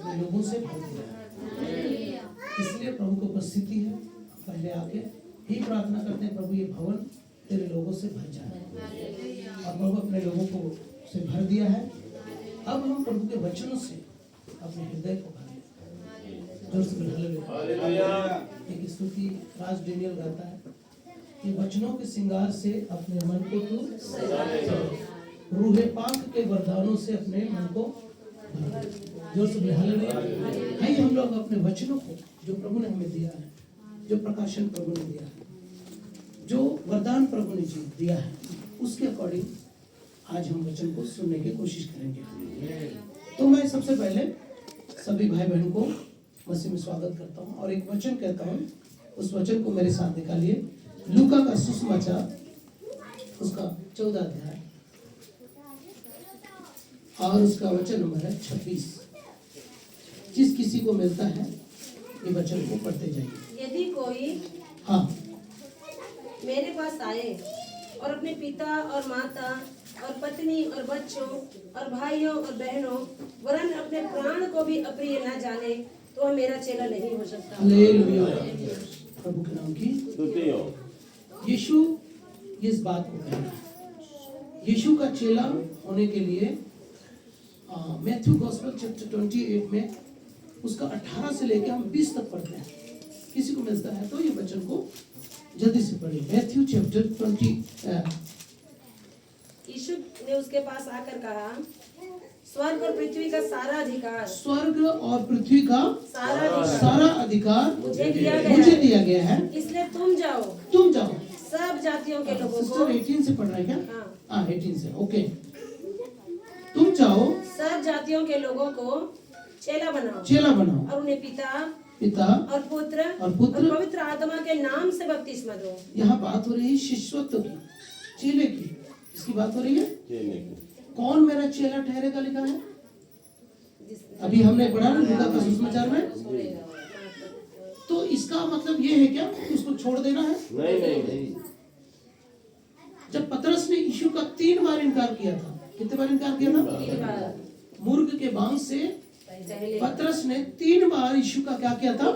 अपने लोगों से भर दिया है। इसलिए प्रभु की उपस्थिति है, पहले आके ही प्रार्थना करते हैं, प्रभु ये भवन तेरे लोगों से भर जाए। और प्रभु अपने लोगों को से भर दिया है। अब हम प्रभु के वचनों से अपने हृदय को भर लें। जोर से हालेलुया। एक स्तुति राज डेनियल गाता है कि वचनों के श्रृंगार से अपने मन को तू सजा ले, रूहे पाक के वरदानों से अपने मन को भर ले। जोर से हालेलुया। आइए हम लोग अपने वचनों को जो प्रभु ने हमें दिया है, जो प्रकाशन प्रभु ने दिया है, जो वरदान प्रभु ने जी दिया है, उसके अकॉर्डिंग आज हम वचन को सुनने की कोशिश करेंगे। तो मैं सबसे पहले सभी भाई बहन को मसीह में स्वागत करता हूँ और एक वचन कहता हूँ। उस वचन को मेरे साथ निकालिए। लूका का सुसमाचार उसका 14 अध्याय और उसका वचन नंबर है 26। जिस किसी को मिलता है ये वचन को पढ़ते जाइए। यदि कोई हाँ मेरे पास आए और अपने पिता और माता और पत्नी और बच्चों और भाइयों और बहनों वरन अपने प्राण को भी अप्रिय न जाने तो वह मेरा चेला नहीं हो सकता। हालेलुया। प्रभु के नाम की स्तुति हो। यीशु इस बात को कह रहा है। यीशु का चेला होने के लिए मैथ्यू गॉस्पेल चैप्टर 28 में उसका 18 से लेकर हम 20 तक पढ़ते हैं। किसी को मिलता है तो ये वचन को जल्दी से पढ़िए। Matthew chapter 20। यीशु ने उसके पास आकर कहा, स्वर्ग और पृथ्वी का सारा अधिकार, स्वर्ग और पृथ्वी का सारा अधिकार मुझे दिया गया है। इसलिए तुम जाओ सब जातियों के लोगों को। 18 से पढ़ रहा है क्या? हाँ 18 से। ओके। तुम जाओ सब जातियों के लोगों को चेला बनाओ और उन्हें पिता और पुत्र और पवित्र आत्मा के नाम से बपतिस्मा दो। यहाँ बात हो रही है शिष्यत्व की, चेले की। इसकी बात हो रही है चेले की। कौन मेरा चेला ठहरेगा लिखा है। अभी हमने पढ़ा ना लूका का सुसमाचार में। तो इसका मतलब ये है क्या कि उसको छोड़ देना है? नहीं। जब पतरस ने यीशु का 3 बार इनकार किया था। कितने बार इनकार किया था? मुर्ग के बांग से पतरस ने 3 बार यीशु का क्या किया था?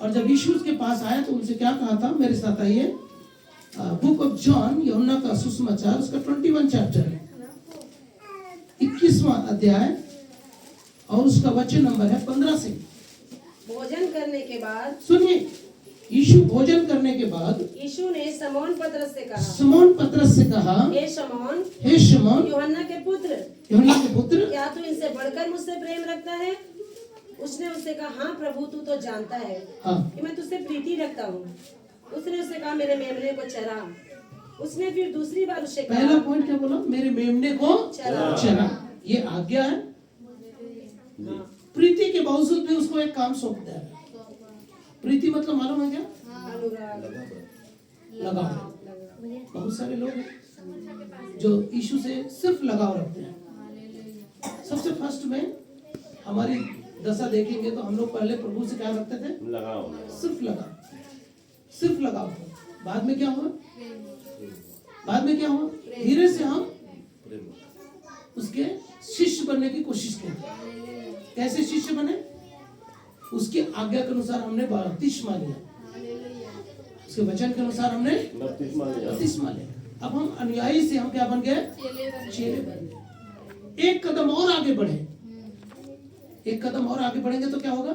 और जब यीशु उसके पास आया तो उनसे क्या कहा था? मेरे साथ आइए। बुक ऑफ जॉन, यूहन्ना का सुसमाचार, उसका 21 चैप्टर, 21वां अध्याय और उसका वचन नंबर है 15 से। भोजन करने के बाद सुनिए, यीशु भोजन करने के बाद यीशु ने समौन पतरस से कहा, हे शमौन, यूहन्ना के पुत्र, क्या तू इनसे बढ़कर मुझसे प्रेम रखता है? उसने उससे कहा, हाँ प्रभु, तू तो जानता है कि मैं तुझसे प्रीति रखता हूँ। उसने उससे कहा, मेरे मेमने को चरा। उसने फिर दूसरी बार उससे कहा, पहला पॉइंट क्या बोला? मेरे मेमने को चरा। ये आज्ञा है। प्रीति के बावजूद भी उसको एक काम सौंपता है। प्रीति मतलब मालूम है क्या? लगाव। बहुत सारे लोग हैं जो यीशु से सिर्फ लगाव रखते हैं। सबसे फर्स्ट में हमारी दशा देखेंगे तो हम लोग पहले प्रभु से क्या रखते थे? लगाव। सिर्फ लगाव। बाद में क्या हुआ? धीरे से हम उसके शिष्य बनने की कोशिश की। कैसे शिष्य बने? उसकी आज्ञा के अनुसार हमने बपतिस्मा लिया, उसके वचन के अनुसार हमने बपतिस्मा लिया। अब हम अनुयायी से हम क्या बन गए? चेले बन गए। एक कदम और आगे बढ़ेंगे तो क्या होगा?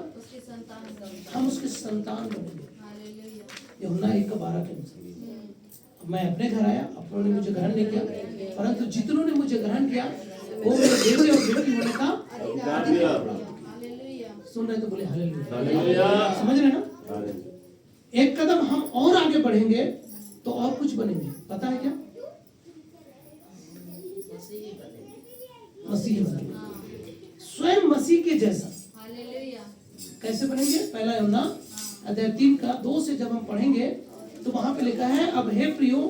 हम उसके संतान बनेंगे। यूहन्ना 1:12 के अनुसार। मैं अपने घर आया, अपनों ने मुझे ग्रहण नहीं किया, परंतु जितनों ने मुझे ग्रहण किया वो मेरे बेटे और बेटी होने का अधिकार। सुन रहे तो बोले हालेलुया। समझ रहे ना? एक कदम हम और आगे बढ़ेंगे तो और कुछ बनेंगे। पता है क्या? मसीह बनेंगे, स्वयं मसीह के जैसा। कैसे बनेंगे? पहला यूहन्ना अध्याय 3 का 2 से जब हम पढ़ेंगे तो वहां पे लिखा है, अब हे प्रियो,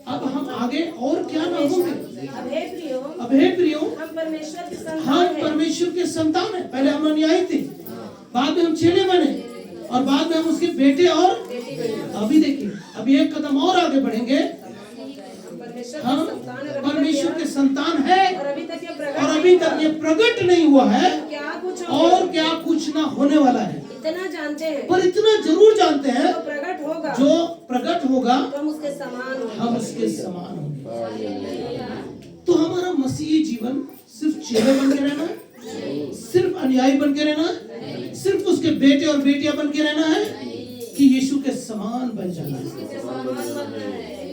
अब हम आगे और क्या ना होंगे? अब हे प्रियो, हम परमेश्वर के संतान है। पहले हम अनुयायी थे, बाद में हम चेले बने और बाद में हम उसके बेटे और अभी देखिए, अभी एक कदम और आगे बढ़ेंगे। हम परमेश्वर के संतान है और अभी तक ये प्रकट नहीं हुआ है। क्या कुछ होंगे, और क्या कुछ ना होने वाला है, इतना जानते हैं, पर इतना जरूर जानते हैं जो प्रकट होगा, जो प्रकट होगा तो हम उसके समान होंगे। हम उसके समान होंगे। तो हमारा मसीही जीवन सिर्फ चेले बन के रहना है, सिर्फ अनुयायी बन के रहना है, सिर्फ उसके बेटे और बेटियां बन के रहना है, कि यीशु के समान बन जाना है।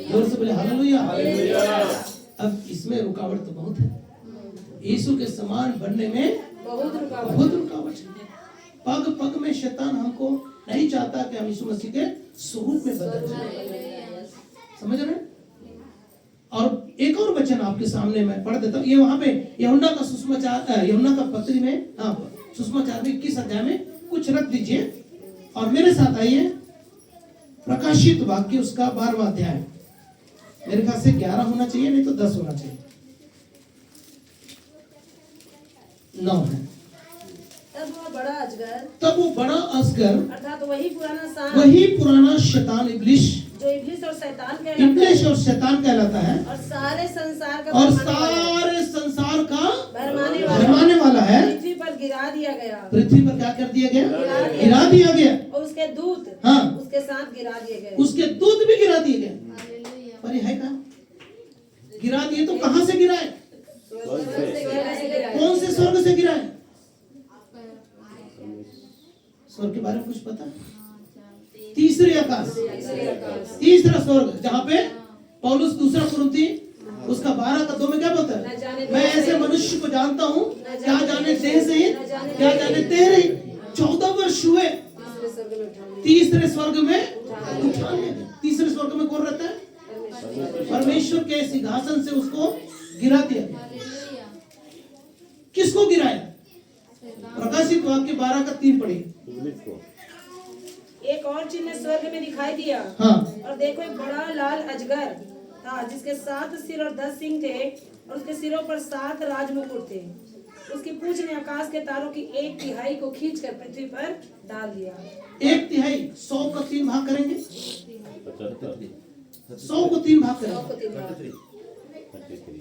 जोर से बोले हालेलुया। अब इसमें रुकावट तो बहुत है, यीशु के समान बनने में बहुत रुकावट है। पग पग में शैतान हमको नहीं चाहता कि हम यीशु मसीह के स्वरूप में बदल जाए, समझ रहे हैं? और एक और वचन आपके सामने मैं पढ़ देता हूँ, ये वहां पे यूहन्ना का सुसमाचार, यूहन्ना का पत्री में, सुसमाचार में 21 अध्याय में कुछ रख दीजिए और मेरे साथ आइए। प्रकाशित वाक्य उसका 12वां अध्याय, मेरे ख्याल से 11 होना चाहिए, नहीं तो 10 होना चाहिए, 9 है। तब वो बड़ा अजगर अर्थात वही पुराना शैतान इब्लिस जो इब्लिस और शैतान कहलाता है और सारे संसार का भरमाने वाला है, पृथ्वी पर गिरा दिया गया। पृथ्वी पर क्या कर दिया गया? गिरा दिया गया। और उसके दूत उसके साथ गिरा दिए गए। उसके दूत भी गिरा दिए गए। पर ये है कहाँ? गिरा दिए तो कहाँ से गिराए? कौन से स्वर्ग से गिराए? स्वर्ग के बारे में कुछ पता? तीसरे आकाश, तीसरा स्वर्ग, जहाँ पे पौलुस दूसरा कुरिन्थी उसका 12:2 में क्या बोलता है? मैं ऐसे मनुष्य को जानता हूँ, क्या जाने देह से ही, क्या जाने देह रही। 14 वर्ष हुए, तीसरे स्वर्ग में उठा लिया गया। तीसरे स्वर्ग में कौन रहता है? परमेश्वर के सिंहासन से उसको गिरा दिया गया। किसको गिराया? प्रकाशित वाक्य 12:3 पढ़िए। एक और चिन्ह स्वर्ग में दिखाई दिया, और देखो एक बड़ा लाल अजगर था, जिसके 7 सिर और 10 सींग थे, और उसके सिरों पर 7 राजमुकुट थे। उसकी पूंछ ने आकाश के तारों की 1/3 को खींचकर पृथ्वी पर डाल दिया। 1/3 100 का 3 भाग करेंगे, 100 को 3 भाग करेंगे।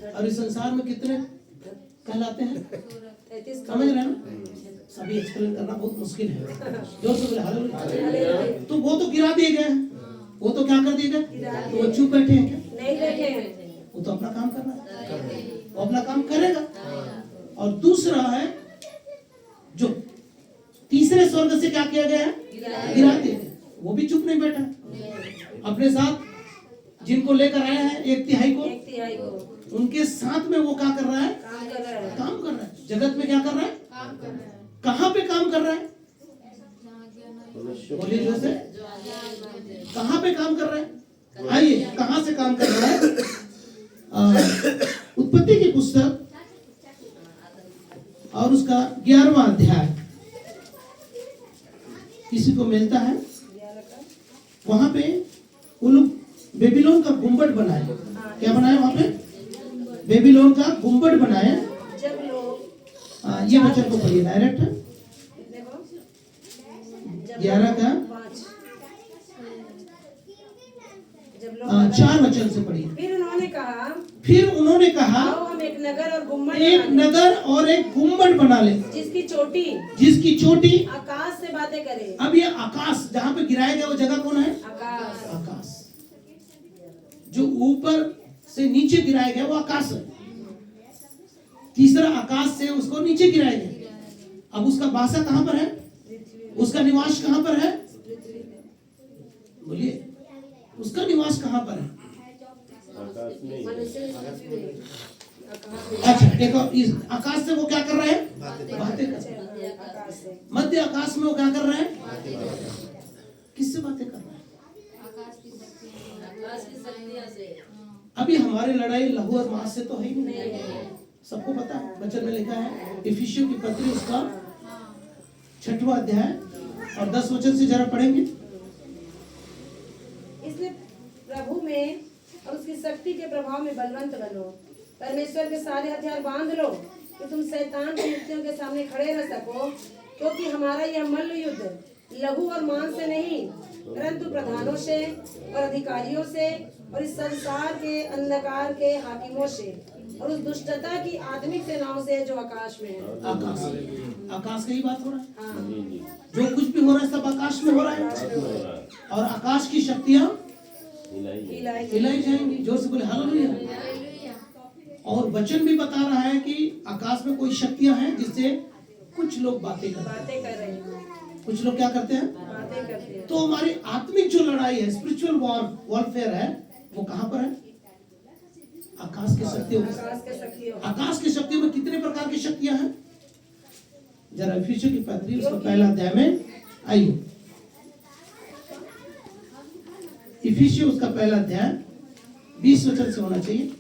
और इस संसार में कितने कहलाते हैं? समझ रहे हैं ना? सभी एक्सप्लेन करना बहुत मुश्किल है। जो सब हालेलुया। तो वो तो गिरा दिए गए, वो तो क्या कर दिए गए? तो वो चुप बैठे हैं क्या? नहीं बैठे हैं, वो तो अपना काम कर रहा है, वो अपना काम करेगा। और दूसरा है जो तीसरे स्वर्ग से क्या किया गया है? गिरा दिया गया। वो भी चुप नहीं बैठा, अपने साथ जिनको लेकर आया है 1/3 को, उनके साथ में वो क्या कर रहा है? काम कर रहा है। जगत में क्या कर रहा है? कहाँ पे काम कर रहा है? बोलिए जोर से, कहाँ पे काम कर रहा है? आइए, कहाँ से काम कर रहा है? उत्पत्ति की पुस्तक और उसका 11वां अध्याय, किसी को मिलता है? वहां पे वो लोग बेबीलोन का गुम्बद बनाए। क्या बनाए वहां पे? बेबीलोन का गुम्बद बनाए। ये वचन को पढ़िए डायरेक्ट, 11 का 4 वचन से पढ़िए। फिर उन्होंने कहा हम एक नगर और एक गुम्बद बना ले, जिसकी चोटी आकाश से बातें करे। अब ये आकाश जहाँ पे गिराया गया वो जगह कौन है? आकाश। जो ऊपर से नीचे गिराया गया वो आकाश है। तीसरा आकाश से उसको नीचे गिराया गया। अब उसका वासा कहाँ पर है? उसका निवास कहाँ पर है? बोलिए, उसका निवास कहाँ पर है? अच्छा, एक और इस आकाश से वो क्या कर रहा है? बातें कर रहा है। मध्य आकाश में वो क्या कर रहा है? किससे बातें कर रहा है? अभी हमारी लड़ाई लहू और मांस से तो है ही नहीं, सबको पता है। वचन में लिखा है इफिसियों की पत्री उसका 6वां अध्याय और 10 वचन से जरा पढ़ेंगे। इसलिए प्रभु में और उसकी शक्ति के प्रभाव में बलवंत बनो, परमेश्वर के सारे हथियार बांध लो कि तुम शैतान की युक्तियों के सामने खड़े रह सको, क्योंकि हमारा यह मल्ल युद्ध लहू और मांस से नहीं, परंतु प्रधानों से और अधिकारियों से और इस संसार के अंधकार के हाकिमों से और उस दुष्टता की आत्मिक सेनाओं से है जो आकाश में है। आकाश का ही बात हो रहा है। हाँ। जो कुछ भी हो रहा है सब आकाश में हो रहा है, और आकाश की शक्तियां हिलाई जाएंगी। जोर से बोले हालेलुया। और वचन भी बता रहा है कि आकाश में कोई शक्तियां हैं जिससे कुछ लोग बातें कर रहे हैं। कुछ लोग क्या करते हैं? बातें करते हैं। तो हमारी आत्मिक जो लड़ाई है, स्पिरिचुअल वॉरफेयर है, वो कहाँ पर है? आकाश की शक्तियों में। आकाश की शक्तियों में कितने प्रकार की शक्तियां हैं? जरा इफिसियों की पत्री उसका पहला अध्याय में आइए। इफिसियों उसका पहला अध्याय 20 वचन से होना चाहिए।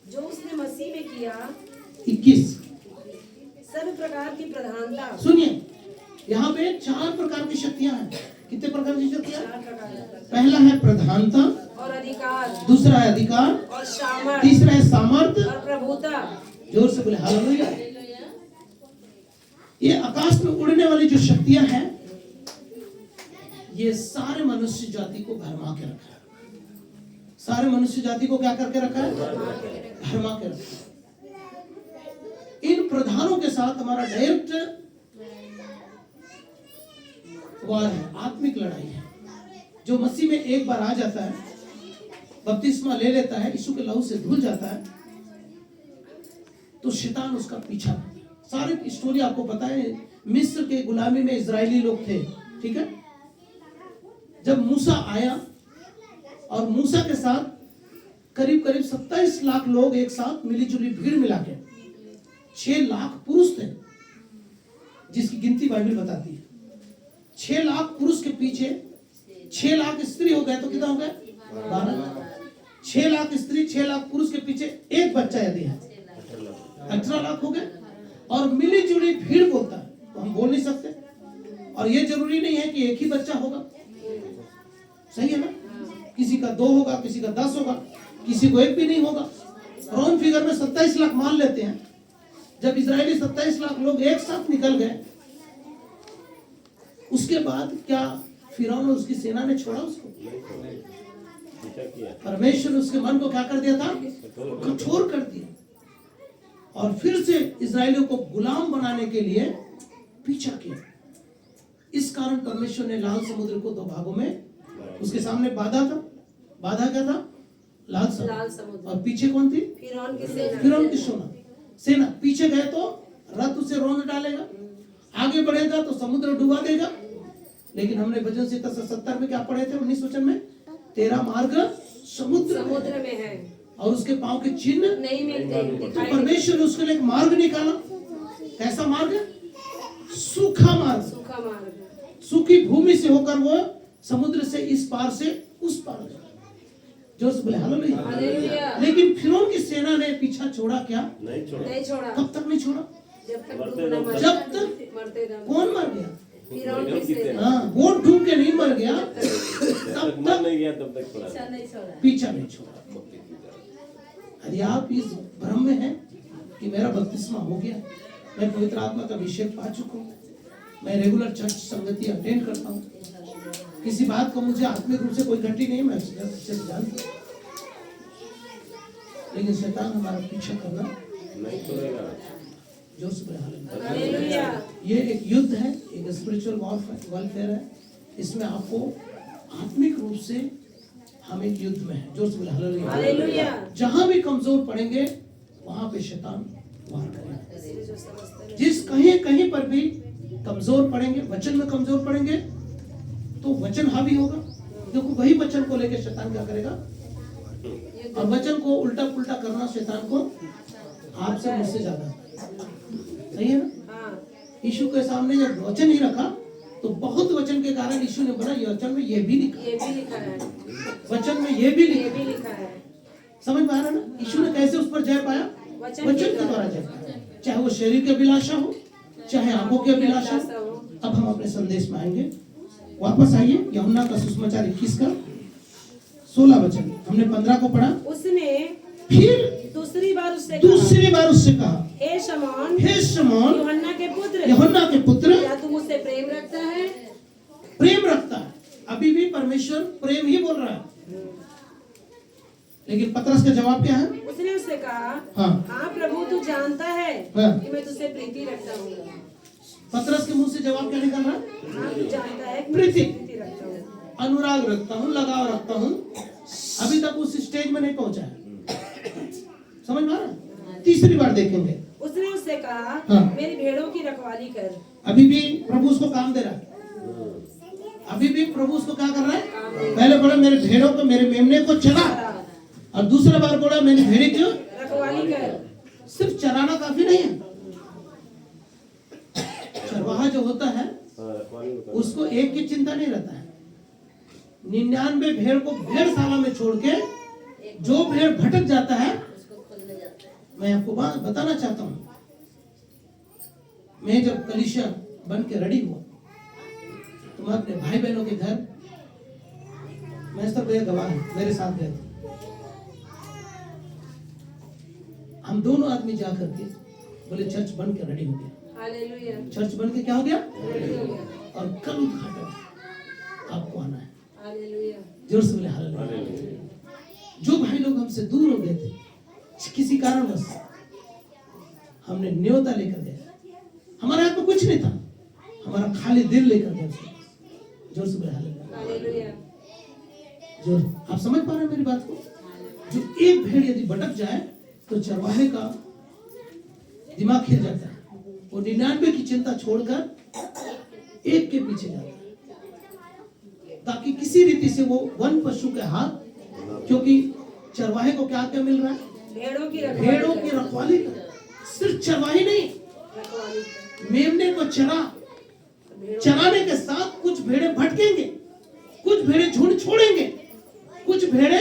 जो उसने मसीह में किया 21। सब प्रकार की प्रधानता। सुनिए, यहाँ पे 4 प्रकार की शक्तियां हैं। कितने प्रकार की शक्तियां? 4 प्रकार। पहला है प्रधानता और अधिकार। दूसरा है अधिकार और सामर्थ। तीसरा है सामर्थ्य और प्रभुता। जोर से बोले हालेलुया। ये आकाश में उड़ने वाली जो शक्तियां हैं, ये सारे मनुष्य जाति को भरमा के रखा है। सारे मनुष्य जाति को क्या करके रखा है? भरमा के रखा है। इन प्रधानों के साथ हमारा डायरेक्ट वार है, आत्मिक लड़ाई है। जो मसीह में एक बार आ जाता है, बपतिस्मा ले लेता है, यीशु के लहू से धुल जाता है, तो शैतान उसका पीछा करता है। सारी स्टोरी आपको पता है। मिस्र के गुलामी में इजरायली लोग थे, ठीक है। जब मूसा आया और मूसा के साथ करीब करीब 27 लाख लोग एक साथ मिलीजुली भीड़ मिला के 6 लाख पुरुष थे, जिसकी गिनती बाइबल बताती है। 6 लाख पुरुष के पीछे 6 लाख स्त्री हो गए तो कितना हो गए? 12। 6 लाख स्त्री 6 लाख पुरुष के पीछे एक बच्चा यदि है 18 लाख हो गए। और मिली जुली भीड़ बोलता है, तो हम बोल नहीं सकते। और ये जरूरी नहीं है कि एक ही बच्चा होगा, सही है ना? किसी का 2 होगा, किसी का 10 होगा, किसी को एक भी नहीं होगा। राउंड फिगर में 27 लाख मान लेते हैं। जब इजरायली 27 लाख लोग एक साथ निकल गए, उसके बाद क्या फिरौन और उसकी सेना ने छोड़ा उसको? परमेश्वर ने उसके मन को क्या कर दिया था? कठोर कर दिया। और फिर से इजरायलियों को गुलाम बनाने के लिए पीछा किया। इस कारण परमेश्वर ने लाल समुद्र को 2 भागों में, उसके सामने बाधा था। बाधा क्या था? लाल समुद्र। और पीछे कौन थी? फिरौन की सेना। पीछे गए तो रथ उसे रौंद डालेगा, आगे बढ़ेगा तो समुद्र डुबा देगा। लेकिन हमने भजन संहिता 70 में क्या पढ़े थे? 19 वचन में, तेरा मार्ग समुद्र में है और उसके पांव के चिन्ह नहीं मिलते। तो परमेश्वर ने उसके लिए एक मार्ग निकाला। कैसा मार्ग? सूखा मार्ग। सूखी भूमि से होकर वो समुद्र से इस पार से उस पार गया। जोर से बोले हालेलुया। लेकिन फिरौन की सेना ने पीछा छोड़ा क्या? नहीं छोड़ा। कब तक नहीं छोड़ा? जब तक कौन मर गया? वोट ढूंढ के नहीं मर गया, तब तक पीछा नहीं छोड़ा। यदि आप इस भ्रम में हैं कि मेरा बपतिस्मा हो गया, मैं पवित्र आत्मा का अभिषेक पा चुका हूँ, मैं रेगुलर चर्च संगति अटेंड करता हूँ, किसी बात को मुझे आत्मिक रूप से कोई घटी नहीं, मैं जानता हूँ, लेकिन शैतान हमारा पीछा करना नहीं छोड़ेगा। जोर से हालेलुया। ये एक युद्ध है, एक स्पिरिचुअल वॉरफेयर है। इसमें आपको आत्मिक रूप से हम एक युद्ध में है। जोर से हालेलुया। जहां भी कमजोर पड़ेंगे वहां पे शैतान वार करेगा। जिस कहीं पर भी कमजोर पड़ेंगे, वचन में कमजोर पड़ेंगे, तो वचन हावी होगा। देखो वही वचन को लेकर शैतान क्या करेगा? और वचन को उल्टा पुल्टा करना शैतान को आपसे मुझसे ज्यादा, सही है ना? यीशु के सामने जब वचन ही रखा तो बहुत वचन के कारण यीशु ने बोला, ये वचन में ये भी लिखा है, वचन में ये भी लिखा है। समझ में आ रहा है ना? यीशु ने कैसे उस पर जय पाया? वचन के द्वारा जय पाया। चाहे वो शरीर की अभिलाषा हो, चाहे आंखों की अभिलाषा हो। अब हम अपने संदेश में आएंगे। वापस आइए यूहन्ना का सुसमाचार 21 का 16 वचन। हमने 15 को पढ़ा। उसने फिर दूसरी बार उससे कहा, हे शमौन यूहन्ना के पुत्र, क्या तू मुझसे प्रेम रखता है? प्रेम रखता है। अभी भी परमेश्वर प्रेम ही बोल रहा है। लेकिन पतरस का जवाब क्या है? उसने उससे कहा, हाँ हाँ प्रभु तू जानता है हाँ। कि मैं तुझसे प्रीति रखता हूँ। पतरस के मुंह से जवाब क्या निकल रहा है? हाँ तू जानता है कि मैं तुझसे प्रीति रखता हूँ, अनुराग रखता हूँ, लगाव रखता हूँ। अभी तक उस स्टेज में नहीं पहुंचा है, समझ में आ रहा? तीसरी बार देखेंगे। उसने उससे कहा, हाँ। मेरी भेड़ों की रखवाली कर। अभी भी प्रभु उसको काम दे रहा है, अभी भी प्रभु उसको क्या कर रहा है? पहले बोला मेरे भेड़ों को, मेरे मेमने को चला, और दूसरा बार बोला मेरी भेड़े क्यों रखवाली कर। सिर्फ चराना काफी नहीं है। चरवाहा जो होता है उसको एक की चिंता नहीं रहता है, 99 भेड़ को भेड़शाला में छोड़ के जो भेड़ भटक जाता है, मैं आपको बात बताना चाहता हूँ। मैं जब कलीसिया बन के रेडी हुआ तो मैं अपने भाई बहनों के घर, मैं सब भैया गवाह है, मेरे साथ गए थे। हम दोनों आदमी जा करके बोले चर्च बन के रेडी हो गया। हालेलुया। चर्च बन के क्या हो गया? रेडी हो गया। और कल उद्घाटन आपको आना है। हालेलुया। जोर से बोले हालेलुया। जो भाई लोग हमसे दूर हो गए थे किसी कारणवश, हमने न्योता लेकर गए। हमारे हाथ में कुछ नहीं था, हमारा खाली दिल लेकर गए। जोर से बोले हालेलुया। जोर, आप समझ पा रहे हैं मेरी बात को? जो एक भेड़ यदि भटक जाए तो चरवाहे का दिमाग हिल जाता है, वो 99 की चिंता छोड़कर एक के पीछे जाता है, ताकि किसी रीति से वो वन पशु के हाथ, क्योंकि चरवाहे को क्या क्या मिल रहा है? भेड़ों की रखवाली का। सिर्फ चरवाही नहीं, मेमने को चराने के साथ कुछ भेड़े भटकेंगे, कुछ भेड़े झुंड छोड़ेंगे, कुछ भेड़े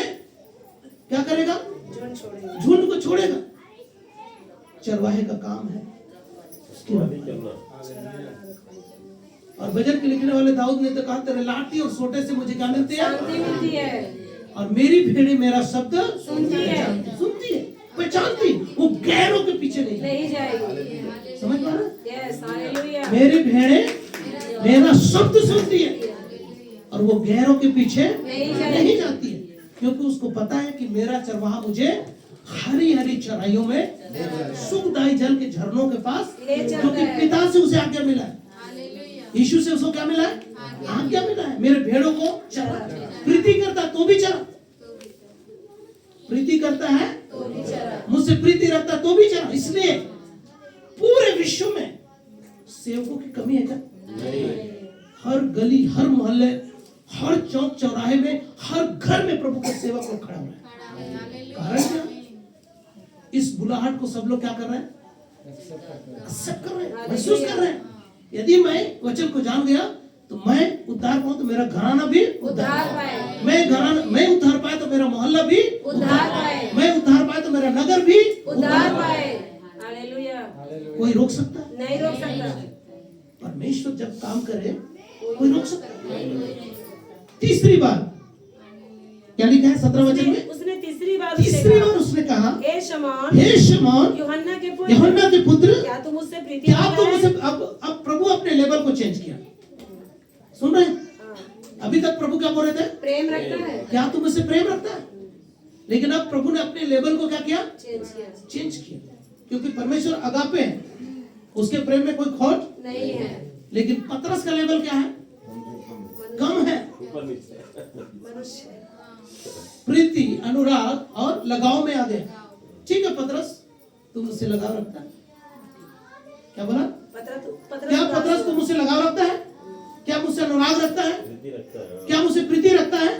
क्या करेगा? झुंड को छोड़ेगा। चरवाहे का काम है और भजन के लिखने वाले दाऊद ने तो कहा, तेरे लाठी और सोटे से मुझे क्या मिलती है? और मेरी भेड़े मेरा शब्द सुनती है, पहचानती, वो गैरों के पीछे नहीं जाएगी। समझ पा रहे? मेरी भेड़े मेरा शब्द सुनती है और वो गैरों के पीछे नहीं जाती है, क्योंकि उसको पता है कि मेरा चरवाहा मुझे हरी हरी चराइयों में सुखदायी जल के झरनों के पास, क्योंकि पिता से उसे आज्ञा मिला है, यीशु से उसको क्या मिला है? आज्ञा मिला है। मेरे भेड़ों को चरा, प्रीति करता तो भी चरा, प्रीति करता है मुझसे प्रीति रखता तो भी चरा। इसलिए पूरे विश्व में सेवकों की कमी है क्या? हर गली, हर मोहल्ले, हर चौक चौराहे में, हर घर में प्रभु के सेवक लोग खड़ा हुए हैं। कारण क्या? इस बुलाहट को सब लोग क्या कर रहे हैं? एक्सेप्ट कर रहे हैं, महसूस कर रहे हैं। यदि मैं वचन को जान गया तो मैं उद्धार पाऊं तो मेरा घराना भी उद्धार पाए, मैं उद्धार पाए तो मेरा मोहल्ला भी उद्धार पाए, मैं उद्धार पाए तो मेरा नगर भी उद्धार पाए। हालेलुया। कोई रोक सकता है? नहीं रोक सकता। परमेश्वर जब काम करे कोई रोक सकता है? तीसरी बार क्या लिखा है 17 वचन में? उसने तीसरी बार उसने कहा, हे शमौन यूहन्ना के पुत्र, क्या तुम मुझसे प्रीति रखता है? अब प्रभु अपने लेवल को चेंज किया। सुन रहे हैं? अभी तक प्रभु क्या बोल रहे थे? प्रेम रखता है। क्या तुम मुझसे प्रेम रखता है? लेकिन अब प्रभु ने अपने लेवल को क्या किया? चेंज किया, क्योंकि परमेश्वर अगापे है, उसके प्रेम में कोई खोट नहीं है। लेकिन पतरस का लेवल क्या है? कम है। प्रीति, अनुराग और लगाव में आ गया। ठीक है पतरस, तुम मुझसे लगाव रखता है? क्या बोला? क्या पतरस तुम मुझसे लगाव रखता है? क्या मुझसे अनुराग रखता है? क्या मुझसे प्रीति रखता है?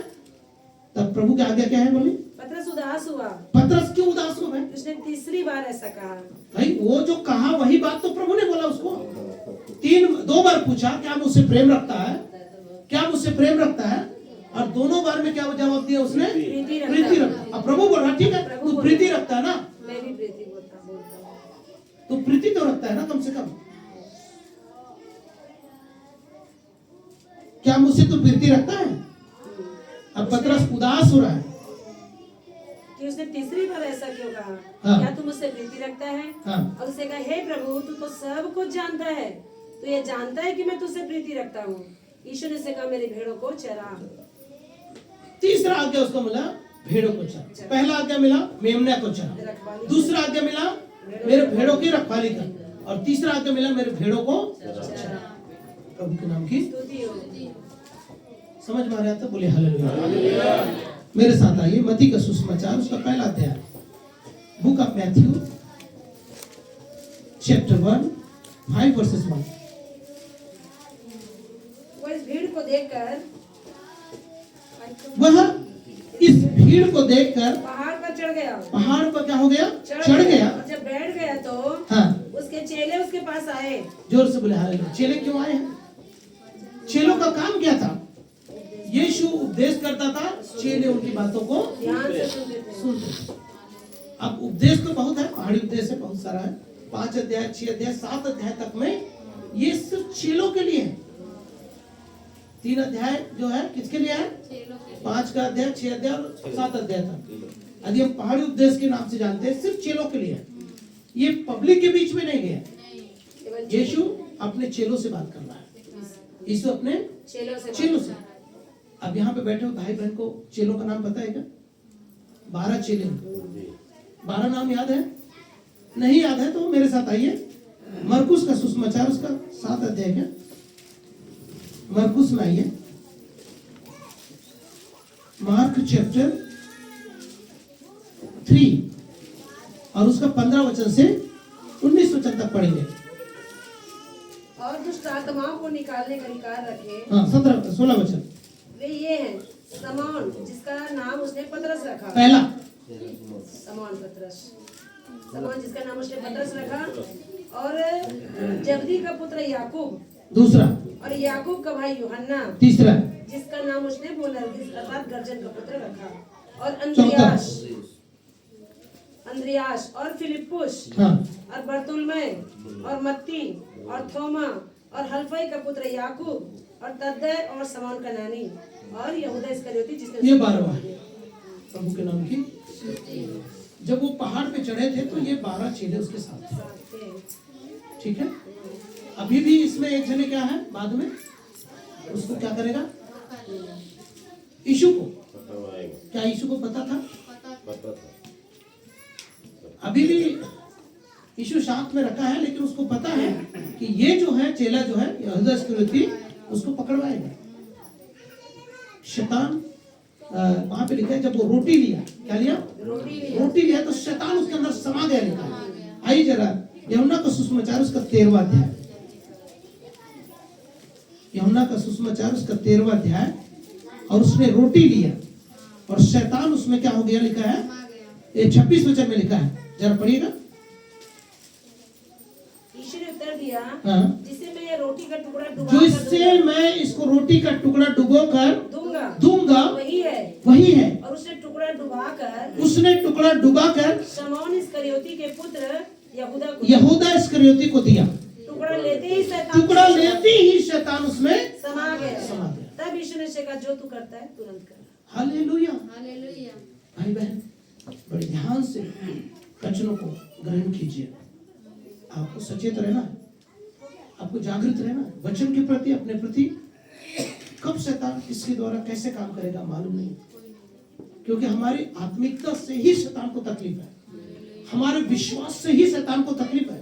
तब प्रभु की आज्ञा क्या है? बोली। पतरस उदास हुआ। पतरस क्यों उदास हुआ? उसने तीसरी बार ऐसा कहा। भाई वो जो कहा वही बात तो प्रभु ने बोला उसको। 2 बार पूछा, क्या मुझसे प्रेम रखता है? क्या मुझसे प्रेम रखता है? और दोनों बार में क्या जवाब दिया उसने? प्रीति रखता। अब प्रभु बोल रहा, ठीक है तू प्रीति रखता है ना? मैं भी प्रीति बोलता हूं। तो प्रीति तो रखता है ना कम से कम? क्या मुझसे तू प्रीति रखता है? अब पतरस उदास हो रहा है कि उसने तीसरी बार ऐसा क्यों कहा? हाँ। क्या तू मुझसे प्रीति रखता है? हाँ। और उसे कहा, हे प्रभु तू तो सब कुछ जानता है, तू ये जानता है कि मैं तुझसे प्रीति रखता हूँ। यीशु ने उसे कहा, मेरी भेड़ों को चरा। तीसरा आज्ञा उसको मिला, भेड़ों को चरा। पहला आज्ञा मिला मेमना को चरा, दूसरा आज्ञा मिला मेरे भेड़ों की रखवाली कर, और तीसरा आज्ञा मिला मेरे भेड़ों को चरा। प्रभु के नाम की समझ में आ रहा था? बोले हालेलुया। मेरे साथ आइए मत्ती का सुसमाचार उसका पहला अध्याय, book of Matthew chapter 1 5 versus 1। वो इस भीड़ को देखकर वह इस भीड़ को देखकर पहाड़ पर चढ़ गया। पहाड़ पर क्या हो गया? चढ़ गया। और जब बैठ गया तो हाँ, उसके चेले उसके पास आए। जोर से बोले हालेलुया। चेले क्यों आए हैं? चेलों का काम क्या था? यीशु उपदेश करता था, चेले उनकी बातों को ध्यान से सुनते थे। अब उपदेश तो बहुत है, पहाड़ी उपदेश है, बहुत सारा है, 5 अध्याय 6 अध्याय 7 अध्याय तक में ये सिर्फ चेलों के लिए है। 3 अध्याय जो है किसके लिए है? 5 का अध्याय 6 अध्याय और 7 अध्याय तक यदि हम पहाड़ी उपदेश के नाम से जानते हैं, सिर्फ चेलों के लिए है। ये पब्लिक के बीच में नहीं गया। यीशु अपने चेलों से बात कर रहा है, यीशु अपने चेलों से। अब यहाँ पे बैठे हुए भाई बहन को चेलों का नाम पता है क्या? 12 चेले, 12 नाम याद है? नहीं याद है तो मेरे साथ आइए मरकुस का सुसमाचार उसका 7 अध्याय का, मरकुस में आइए, मार्क चैप्टर 3 और उसका 15 वचन से 19 वचन तक पढ़ेंगे। और दुष्ट आत्माओं को निकालने का अधिकार रखे। हाँ, 16 वचन। वे ये हैं, समौन जिसका नाम उसने पतरस रखा। पहला समौन पतरस, समौन जिसका नाम उसने पतरस रखा, और जबदी का पुत्र याकूब, दूसरा, और याकूब का भाई यूहन्ना, तीसरा, जिसका नाम उसने बोअनर्गिस अर्थात गर्जन का पुत्र रखा, और अंद्रियास और फिलिप्पुस, हाँ, और बर्तुलमै और मत्ती और थोमा और हल्फई का पुत्र याकूब और तद्दै और समौन कनानी और यहूदा इस्करियोती जिसने ये 12 प्रभु के नाम की। जब वो पहाड़ पे चढ़े थे तो ये 12 चेले उसके साथ थे। ठीक है, अभी भी इसमें एक जने क्या है, बाद में उसको क्या करेगा? यीशु को। क्या यीशु को पता था? अभी भी यीशु साथ में रखा है, लेकिन उसको पता है कि ये जो है चेला जो है यहूदा इस्करियोती उसको पकड़वाएगा। शैतान वहां पे लिखा है जब वो रोटी लिया, क्या लिया? रोटी लिया तो शैतान उसके अंदर समा गया। लिखा है, आइए जरा यूहन्ना का सुसमाचार उसका 13वां अध्याय, यूहन्ना का सुसमाचार उसका 13वां अध्याय। और उसने रोटी लिया और शैतान उसमें क्या हो गया? लिखा है ये 26 वचन में लिखा है, जरा पढ़िएगा। यीशु ने उत्तर दिया, हाँ, जिससे मैं ये रोटी का टुकड़ा डुबा जो इससे मैं इसको रोटी का टुकड़ा डुबो कर दूंगा वही है। और उसने टुकड़ा डुबाकर समौन इस्करियोती के पुत्र यहूदा इस्करियोती को दिया। टुकड़ा लेते ही शैतान उसमें समा गया। तब यीशु ने कहा, जो तू करता है तुरंत कर। हालेलुया। भाई बहन बड़े ध्यान से वचनों को ग्रहण कीजिए। आपको सचेत रहना है, आपको जागृत रहना है वचन के प्रति, अपने प्रति। कब शैतान किसके द्वारा कैसे काम करेगा मालूम नहीं, क्योंकि हमारी आत्मिकता से ही शैतान को तकलीफ है, हमारे विश्वास से ही शैतान को तकलीफ है,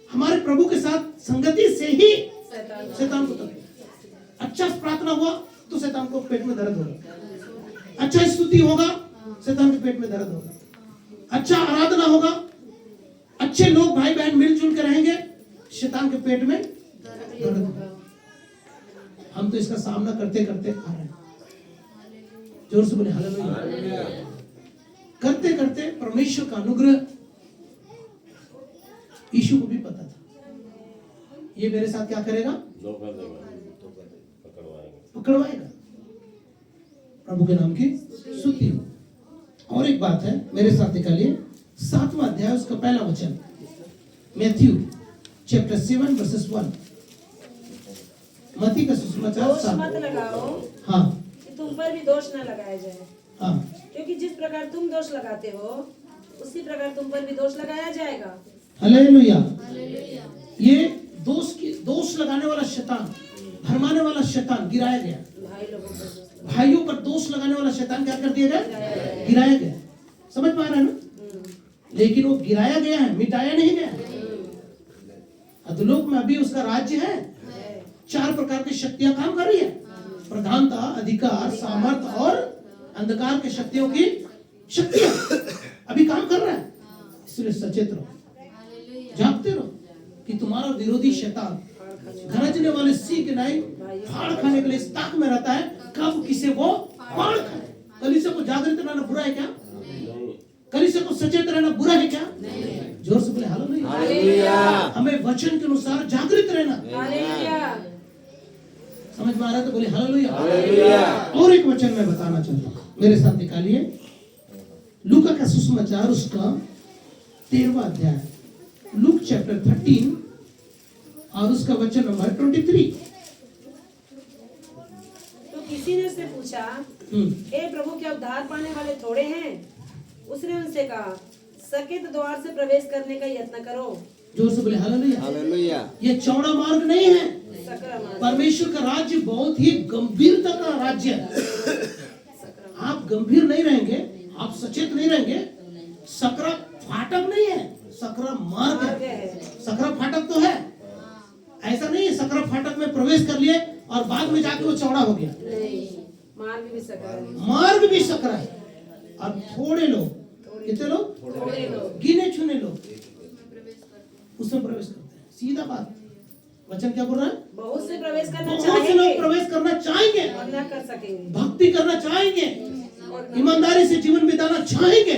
हमारे प्रभु के साथ संगति से ही शैतान को तकलीफ है। अच्छा प्रार्थना हुआ तो शैतान को पेट में दर्द होगा, अच्छा स्तुति होगा शैतान के पेट में दर्द होगा, अच्छा आराधना होगा, अच्छे लोग भाई बहन मिलजुल कर रहेंगे, शैतान के पेट में दर्द होगा। हम तो इसका सामना करते करते आ रहे हैं। जोर से बोले हालेलुया। करते करते परमेश्वर का अनुग्रह यीशु को भी पता था, ये मेरे साथ क्या करेगा? पकड़वाएगा। प्रभु के नाम की स्तुति हो। और एक बात है, मेरे साथ निकालिए 7वां अध्याय उसका पहला वचन, मैथ्यू चैप्टर 7 वर्सेस 1। मत्ती का सुसमाचार। दोष मत लगाओ, हाँ, कि तुम पर भी दोष न लगाया जाए। हाँ, क्योंकि जिस प्रकार तुम दोष लगाते हो उसी प्रकार तुम पर भी दोष लगाया जाएगा। हालेलुया। ये दोष लगाने वाला शैतान, भरमाने वाला शैतान गिराया गया। भाइयों पर दोष लगाने वाला शैतान क्या कर दिया गया? गिराया गया। समझ पा रहे हैं ना? लेकिन वो गिराया गया है, मिटाया नहीं गया। अधोलोक में अभी उसका राज्य है। 4 प्रकार की शक्तियां काम कर रही है, प्रधानता, अधिकार, सामर्थ और अंधकार के शक्तियों की शक्तियां अभी काम कर रहा है। इसलिए सचेत रहो, जागते रहो कि तुम्हारा विरोधी शैतान गरजने वाले सिंह के नाई फाड़ खाने के लिए इस ताक में रहता है, कब किसे वो फाड़ खाए। कलीसिया को जागृत रहना बुरा है क्या? कलीसिया को सचेत रहना बुरा है क्या? जोर से बोले हालेलुया। हमें वचन के अनुसार जागृत रहना। समझ में आ रहा है तो बोले हालेलुया। और एक वचन मैं बताना चाहता हूँ, मेरे साथ निकालिए लूका का सुसमाचार उसका 13वां अध्याय, लूक चैप्टर 13 और उसका वचन नंबर 23। तो किसी ने उससे पूछा, हे प्रभु क्या उद्धार पाने वाले थोड़े हैं? उसने उनसे कहा, सकेत द्वार से प्रवेश करने का यत्न करो। जोर से बोले हालेलुया। ये चौड़ा मार्ग नहीं है। परमेश्वर का राज्य बहुत ही गंभीरता का राज्य है। आप गंभीर नहीं रहेंगे, आप सचेत नहीं रहेंगे, सकरा फाटक नहीं है, सकरा मार्ग है। सकरा फाटक तो है, ऐसा नहीं है सकरा फाटक में प्रवेश कर लिए और बाद में जाके वो चौड़ा हो गया। मार्ग भी सकरा है, मार्ग भी सकरा है। और थोड़े लोग, कितने लोग? थोड़े लोग, गिने चुने लोग उसमें प्रवेश करते हैं। सीधा बात, वचन क्या बोल रहा है? बहुत से प्रवेश करना चाहेंगे, बहुत से लोग प्रवेश करना चाहेंगे और ना कर सकेंगे, भक्ति करना चाहेंगे, ईमानदारी से जीवन बिताना चाहेंगे,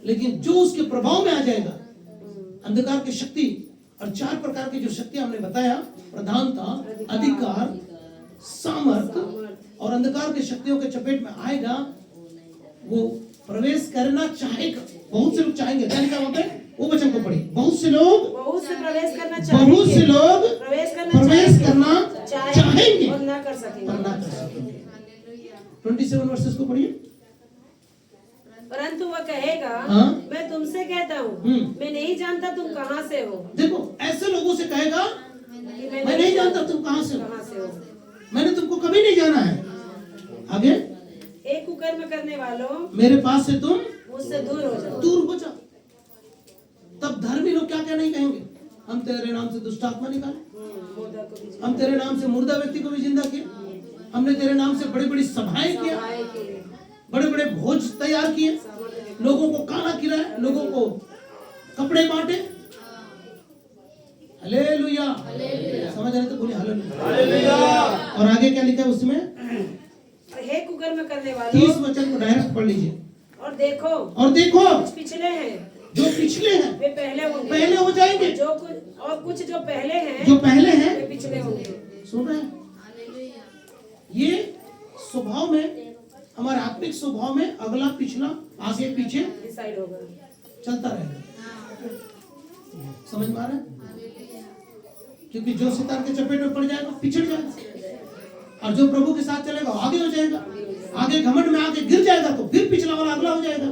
लेकिन जो उसके प्रभाव में आ जाएगा, अंधकार की शक्ति और 4 प्रकार की जो शक्तियां हमने बताया, प्रधानता, अधिकार, सामर्थ और अंधकार की शक्तियों के चपेट में आएगा, वो प्रवेश करना चाहेगा। बहुत से लोग चाहेंगे, क्या लिखा वहां पे? वो वचन को पढ़िए, बहुत से लोग प्रवेश करना चाहेंगे, बहुत से लोग प्रवेश करना चाहेंगे और ना कर सकेंगे। 27 वर्सेस को पढ़िए। परंतु वह कहेगा, मैं तुमसे कहता हूँ, मैं नहीं जानता तुम कहाँ से हो। देखो, ऐसे लोगों से कहेगा, मैं नहीं जानता तुम कहाँ से हो, मैंने तुमको कभी नहीं जाना है। आगे, एक कुकर्म करने वालों, मेरे पास से तुम मुझसे दूर हो जाओ। तब धर्मी लोग क्या क्या नहीं कहेंगे? हम तेरे नाम से दुष्ट आत्मा निकाले, हम तेरे नाम से मुर्दा व्यक्ति को भी जिंदा किया, हमने तेरे नाम से बड़ी बड़ी सभाएं किया, बड़े बड़े भोज तैयार किए, लोगों को खाना खिलाया, लोगों को कपड़े बांटे। हालेलुया। समझ रहे तो बोलिए हालेलुया। और आगे क्या लिखा है उसमें? हे कुकर्म करने वालों, 30 वचन को डायरेक्ट पढ़ लीजिए। और देखो कुछ पिछले हैं, जो पिछले हैं वे पहले होंगे, पहले हो जाएंगे, जो कुछ और कुछ जो पहले हैं वे पिछले होंगे। सुन रहे हैं? ये स्वभाव में, हमारे आत्मिक स्वभाव में अगला पिछला आगे पीछे डिसाइड होगा, चलता रहेगा। समझ में आ रहा है? क्योंकि जो शैतान के चपेट में पड़ जाएगा पिछड़ जाएगा, और जो प्रभु के साथ चलेगा आगे हो जाएगा। आगे घमंड में आके गिर जाएगा तो फिर पिछला वाला अगला हो जाएगा।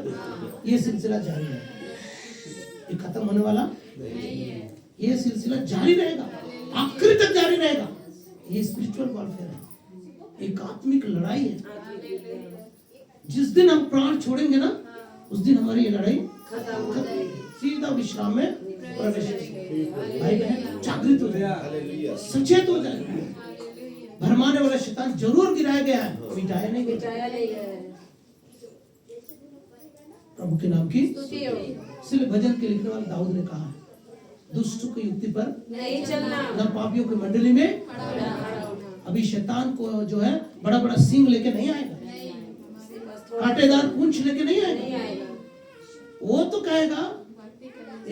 ये सिलसिला जारी है, ये खत्म होने वाला नहीं है। ये सिलसिला जारी रहेगा, आखिर तक जारी रहेगा। ये स्पिरिचुअल वॉरफेयर है, एक आत्मिक लड़ाई है। जिस दिन हम प्राण छोड़ेंगे ना, उस दिन हमारी ये लड़ाई खत्म, सीधा विश्राम में प्रवेश। भाई बहन जागृत हो जाए, सचेत हो जाए। भरमाने वाला शैतान जरूर गिराया गया है, मिटाया नहीं गया। प्रभु के नाम की स्तुति हो। इसलिए भजन के लिखने वाले दाऊद ने कहा, दुष्ट की युक्ति पर नहीं चलना, न पापियों की मंडली में अभी शैतान को जो है बड़ा बड़ा सींग लेके नहीं आएगा, कांटेदार पूंछ लेके नहीं आएगा। वो तो कहेगा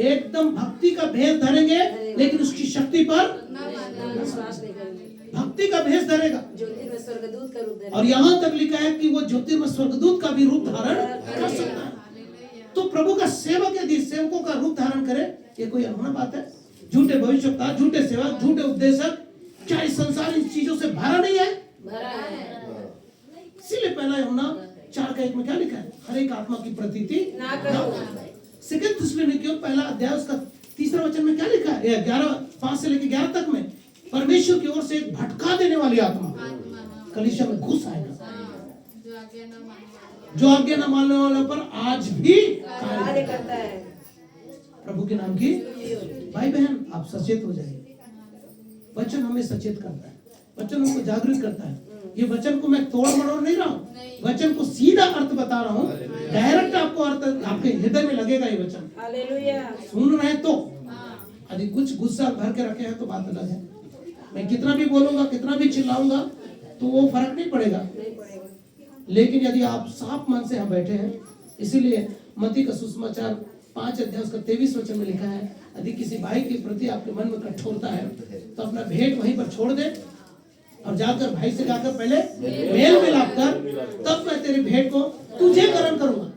एकदम भक्ति का भेष धरेंगे, लेकिन उसकी शक्ति पर विश्वास नहीं करेंगे। भक्ति का भेष धरेगा, ज्योतिर्मय स्वर्गदूत का रूप धरेगा, और यहाँ तक लिखा है कि वो ज्योतिर्मय स्वर्गदूत का भी रूप धारण कर सकता है। तो प्रभु का सेवक यदि सेवकों का रूप धारण करे, ये कोई अनहोनी बात है? झूठे भविष्यवक्ता, झूठे सेवक, झूठे उपदेशक, क्या इस संसार इन चीजों से भरा नहीं है? भरा है। इसीलिए पहला यूहन्ना 4:1 में क्या लिखा है? हर एक आत्मा की प्रतीति ना करो। सेकंड थिस्सलुनीकियों पहला अध्याय उसका 3रा वचन में क्या लिखा है? 5 से लेकर 11 तक में परमेश्वर की ओर से एक भटका देने वाली आत्मा, कलीसिया में घुस आएगा। जो आज्ञा न मानने वालों पर आज भी कार्य करता है। प्रभु के नाम की भाई बहन आप सचेत हो जाइए। वचन हमें सचेत करता है, वचन हमको जागरूक करता है। ये वचन को मैं तोड़ मरोड़ नहीं रहा हूँ, वचन को सीधा अर्थ बता रहा हूँ। डायरेक्ट आपको अर्थ आपके हृदय में लगेगा ये वचन। हालेलुया। सुन रहे हैं तो यदि कुछ गुस्सा भर के रखे हैं तो बात अलग है। मैं कितना भी बोलूंगा, कितना भी चिल्लाऊंगा तो वो फर्क नहीं पड़ेगा। लेकिन यदि आप साफ मन से यहाँ बैठे हैं, इसीलिए मत्ती का सुसमाचार 5 अध्याय उसका 23 वचन में लिखा है, यदि किसी भाई के प्रति आपके मन में कठोरता है तो अपना भेंट वहीं पर छोड़ दे और जाकर भाई से जाकर पहले मेल मिलाप कर, तब मैं तेरे भेंट को तुझे ग्रहण करूंगा,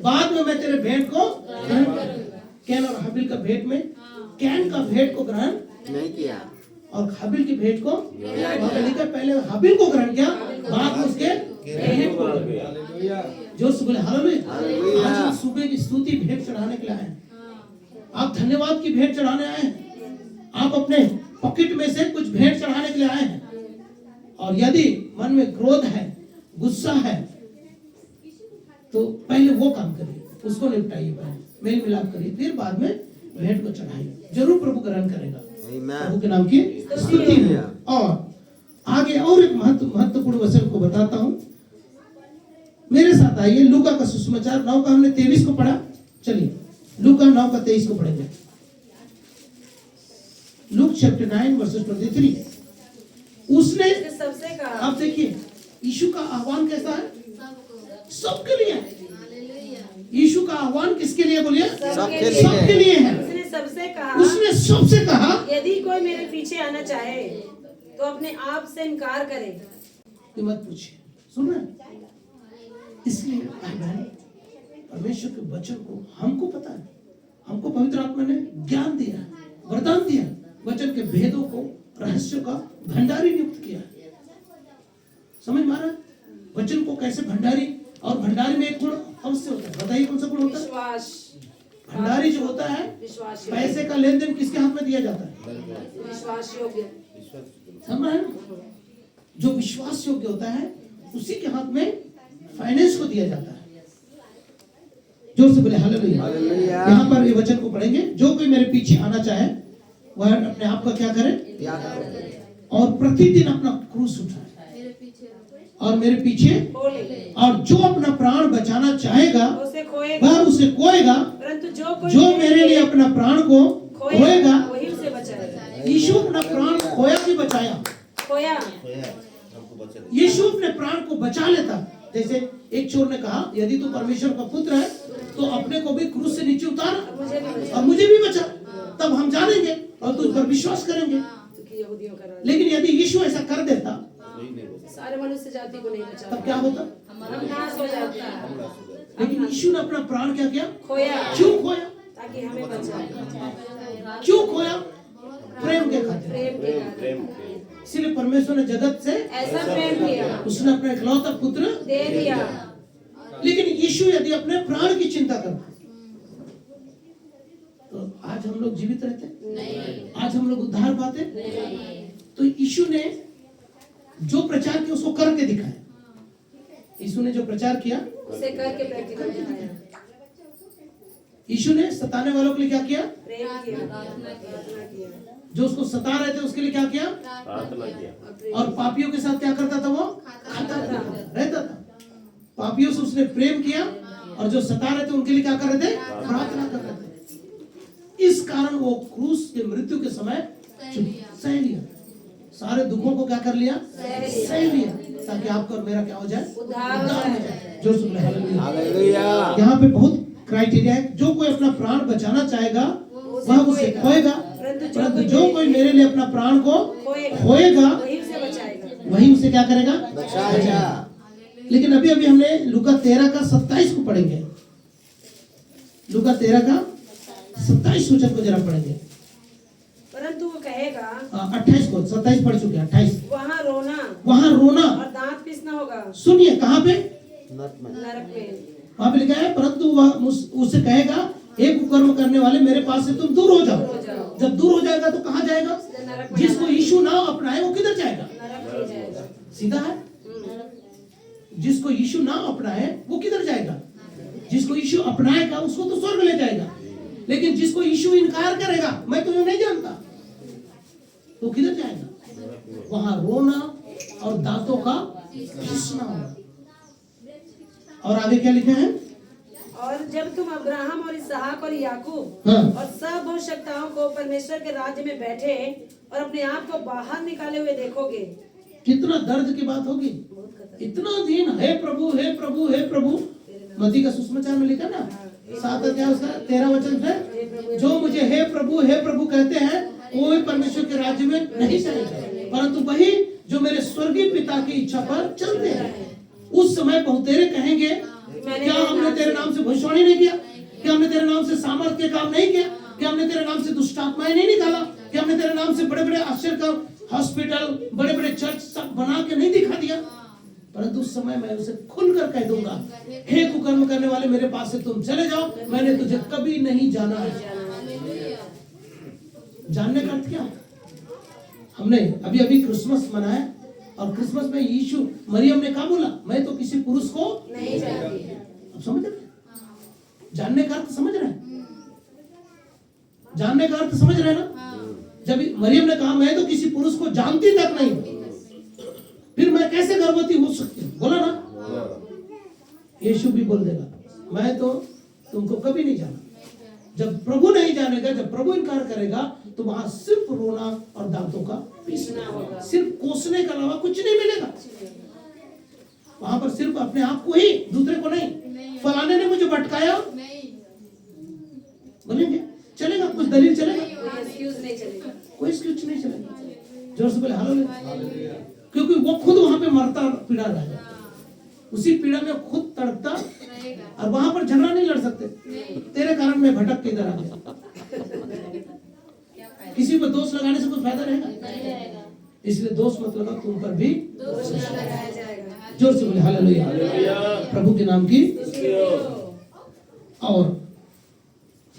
बाद में मैं तेरे भेंट को ग्रहण करूंगा। कैन और हाबिल का भेंट में कैन का भेंट को ग्रहण नहीं किया और हाबिल की भेंट को लिखा, पहले हाबिल को ग्रहण किया, बाद में उसके भेंट को। जो बोले हालेलुया। आज हम सुबह की स्तुति भेंट चढ़ाने के लिए आए हैं, आप धन्यवाद की भेंट चढ़ाने आए हैं, आप अपने पॉकेट में से कुछ भेंट चढ़ाने के लिए आए हैं। और यदि मन में क्रोध है, गुस्सा है, तो पहले वो काम करिए, उसको निपटाइए, मेल मिलाप करिए, फिर बाद में भेंट को चढ़ाइए। जरूर प्रभु ग्रहण करेगा। प्रभु के नाम की स्तुति है। और आगे और एक महत्वपूर्ण वचन को बताता हूं, मेरे साथ आइए। लूका का सुसमाचार 9 का हमने 23 को पढ़ा, चलिए लूका 9 का 23 को पढ़ेंगे। Luke chapter 9 versus 23। उसने सबसे कहा, आप देखिए यीशु का आह्वान कैसा है, सबके लिए। यीशु का आह्वान किसके लिए बोलिए, सबके लिए है। उसने सबसे कहा यदि कोई मेरे पीछे आना चाहे तो अपने आप से इनकार करे। मत पूछिए, सुन रहे हैं? इसलिए परमेश्वर के वचन को हमको पता है, हमको पवित्र आत्मा ने ज्ञान दिया, वरदान दिया, वचन के भेदों को, रहस्य का भंडारी नियुक्त किया। समझ में आ रहा है? वचन को कैसे भंडारी, और भंडारी में एक गुण अवश्य होता है, बताइए कौन सा गुण होता है? विश्वास। भंडारी जो होता है, पैसे का लेन देन किसके हाथ में दिया जाता है? विश्वास योग्य। समझ रहे हैं? जो विश्वास योग्य होता है उसी के हाथ में फाइनेंस को दिया जाता है। जोर से बोले हालेलुया। यहाँ पर ये वचन को पढ़ेंगे, जो कोई मेरे पीछे आना चाहे वह अपने आप का क्या करे, और प्रतिदिन अपना क्रूस उठाए और मेरे पीछे, और जो अपना प्राण बचाना चाहेगा वह उसे खोएगा, परंतु जो मेरे लिए अपना प्राण को खोएगा वही उसे बचाएगा। यीशु अपना प्राण खोया कि बचाया? खोया। यीशु अपने प्राण को बचा लेता। जैसे एक चोर ने कहा, यदि तू परमेश्वर का पुत्र है तो अपने को भी क्रूस से नीचे उतार और मुझे भी बचा, तब हम जानेंगे और तुझ पर विश्वास करेंगे। लेकिन यदि यीशु ऐसा कर देता, सारे मनुष्य जाति को नहीं बचा, तब क्या होता? हम नाश हो जाता। लेकिन यीशु ने अपना प्राण क्या किया? खोया। क्यों खोया? ताकि हमें बचाए। क्यों खोया? प्रेम के खातिर। प्रेम। इसलिए परमेश्वर ने जगत से ऐसा प्रेम किया, उसने अपना इकलौता पुत्र दे दिया। लेकिन यीशु यदि अपने प्राण की चिंता करता तो आज हम लोग जीवित रहते नहीं, आज हम लोग उद्धार पाते नहीं। तो यीशु ने जो प्रचार किया उसको करके दिखाया। यीशु ने जो प्रचार किया उसे करके प्रैक्टिकल दिखाया। यीशु ने सताने वालों के लिए क्या किया? प्रेम किया, प्रार्थना किया। जो उसको सता रहे थे उसके लिए क्या किया? प्रार्थना किया। और पापियों के साथ क्या करता था? वो खाता था, रहता था। पापियों से उसने प्रेम किया और जो सता रहे थे उनके लिए क्या कर रहे थे? प्रार्थना कर रहे थे। इस कारण वो क्रूस के मृत्यु के समय सह लिया, सारे दुखों को क्या कर लिया? सह लिया, ताकि आपका और मेरा क्या हो जाए? उद्धार हो जाए। जो सुन हालेलुया। यहाँ पे बहुत क्राइटेरिया है। जो कोई अपना प्राण बचाना चाहेगा वह उसे खोएगा, परंतु जो कोई मेरे लिए अपना प्राण को खोएगा वही उसे क्या करेगा? बचाएगा। लेकिन अभी अभी हमने लूका 13 का 27 को पढ़ेंगे। लूका 13 का 27 वचन को जरा पढ़ेंगे। परंतु वो कहेगा, 28 को 27 पढ़ चुके हैं। 28 वहाँ रोना और दांत पीसना होगा। सुनिए, कहाँ पे? नरक में। वहाँ पे लिखा है, परंतु वह उससे कहेगा, एक कुकर्म करने वाले मेरे पास से तुम दूर हो जाओ। जब दूर हो जाएगा तो कहाँ जाएगा? जिसको यीशु ना अपनाए वो किधर जाएगा? सीधा है। जिसको यीशु ना अपनाए वो किधर जाएगा? जिसको यीशु अपनाएगा उसको तो स्वर्ग ले जाएगा, लेकिन जिसको यीशु इनकार करेगा, मैं तुम्हें नहीं जानता, तो किधर जाएगा? वहां रोना और दांतों का पीसना होगा। और आगे क्या लिखा है? और जब तुम अब्राहम और इसहाक और याकूब हाँ। और सब भविष्यवक्ताओं को परमेश्वर के राज्य में बैठे और अपने आप को बाहर निकाले हुए देखोगे। कितना दर्द की बात होगी। इतना दिन हे प्रभु हे प्रभु हे प्रभु। मत्ती का सुसमाचार में लिखा ना 7 अध्याय उसका 13 वचन है, जो मुझे हे प्रभु कहते हैं वो भी परमेश्वर के राज्य में नहीं जाएंगे, परंतु वही जो मेरे स्वर्गीय पिता की इच्छा पर चलते हैं। उस समय बहुतेरे कहेंगे, क्या हमने तेरे नाम से भविष्यवाणी नहीं किया? क्या हमने तेरे नाम से सामर्थ के काम नहीं किया? क्या हमने तेरे नाम से दुष्ट आत्माएं नहीं निकाला? क्या हमने तेरे नाम से बड़े बड़े आश्चर्य का हॉस्पिटल, बड़े बड़े चर्च सब बना के नहीं दिखा दिया? परंतु उस समय मैं उसे खुलकर कह दूंगा, हे कुकर्म करने वाले, मेरे पास से तुम चले जाओ, मैंने तुझे कभी नहीं जाना है। जानने का अर्थ क्या? हमने अभी अभी क्रिसमस मनाया और क्रिसमस में यीशु मरियम ने कहा बोला, मैं तो किसी पुरुष को नहीं जानती। अब समझ रहे? जानने का अर्थ समझ रहे हैं? जानने का अर्थ समझ रहे ना? जब मरियम ने कहा मैं तो किसी पुरुष को जानती तक नहीं, फिर मैं कैसे गर्भवती हो सकती हूँ? बोला ना? यीशु भी बोल देगा, मैं तो तुमको कभी नहीं जाना। जब प्रभु नहीं जानेगा, जब प्रभु इनकार करेगा, तो वहां सिर्फ रोना और दांतों का पीसना होगा, सिर्फ कोसने के अलावा कुछ नहीं मिलेगा। वहां पर सिर्फ अपने आप को ही, दूसरे को नहीं। फलाने ने मुझे भटकाया बोलेंगे, चलेगा? कुछ दलील चलेगा? कोई एक्सक्यूज नहीं चलेगा। कोई एक्सक्यूज नहीं चलेगा। जोर से बोले हालेलुया। क्योंकि वो खुद वहां पे मरता पीड़ा रहेगा, उसी पीड़ा में खुद तड़पता, और वहां पर झगड़ा नहीं लड़ सकते। तेरे कारण मैं भटक के इधर आ गया। किसी पर दोष लगाने से कोई फायदा रहेगा? इसलिए दोष मत लगाओ, तुम पर भी दोष लगाया जाएगा। जोर से बोले हालेलुया। प्रभु के नाम की। और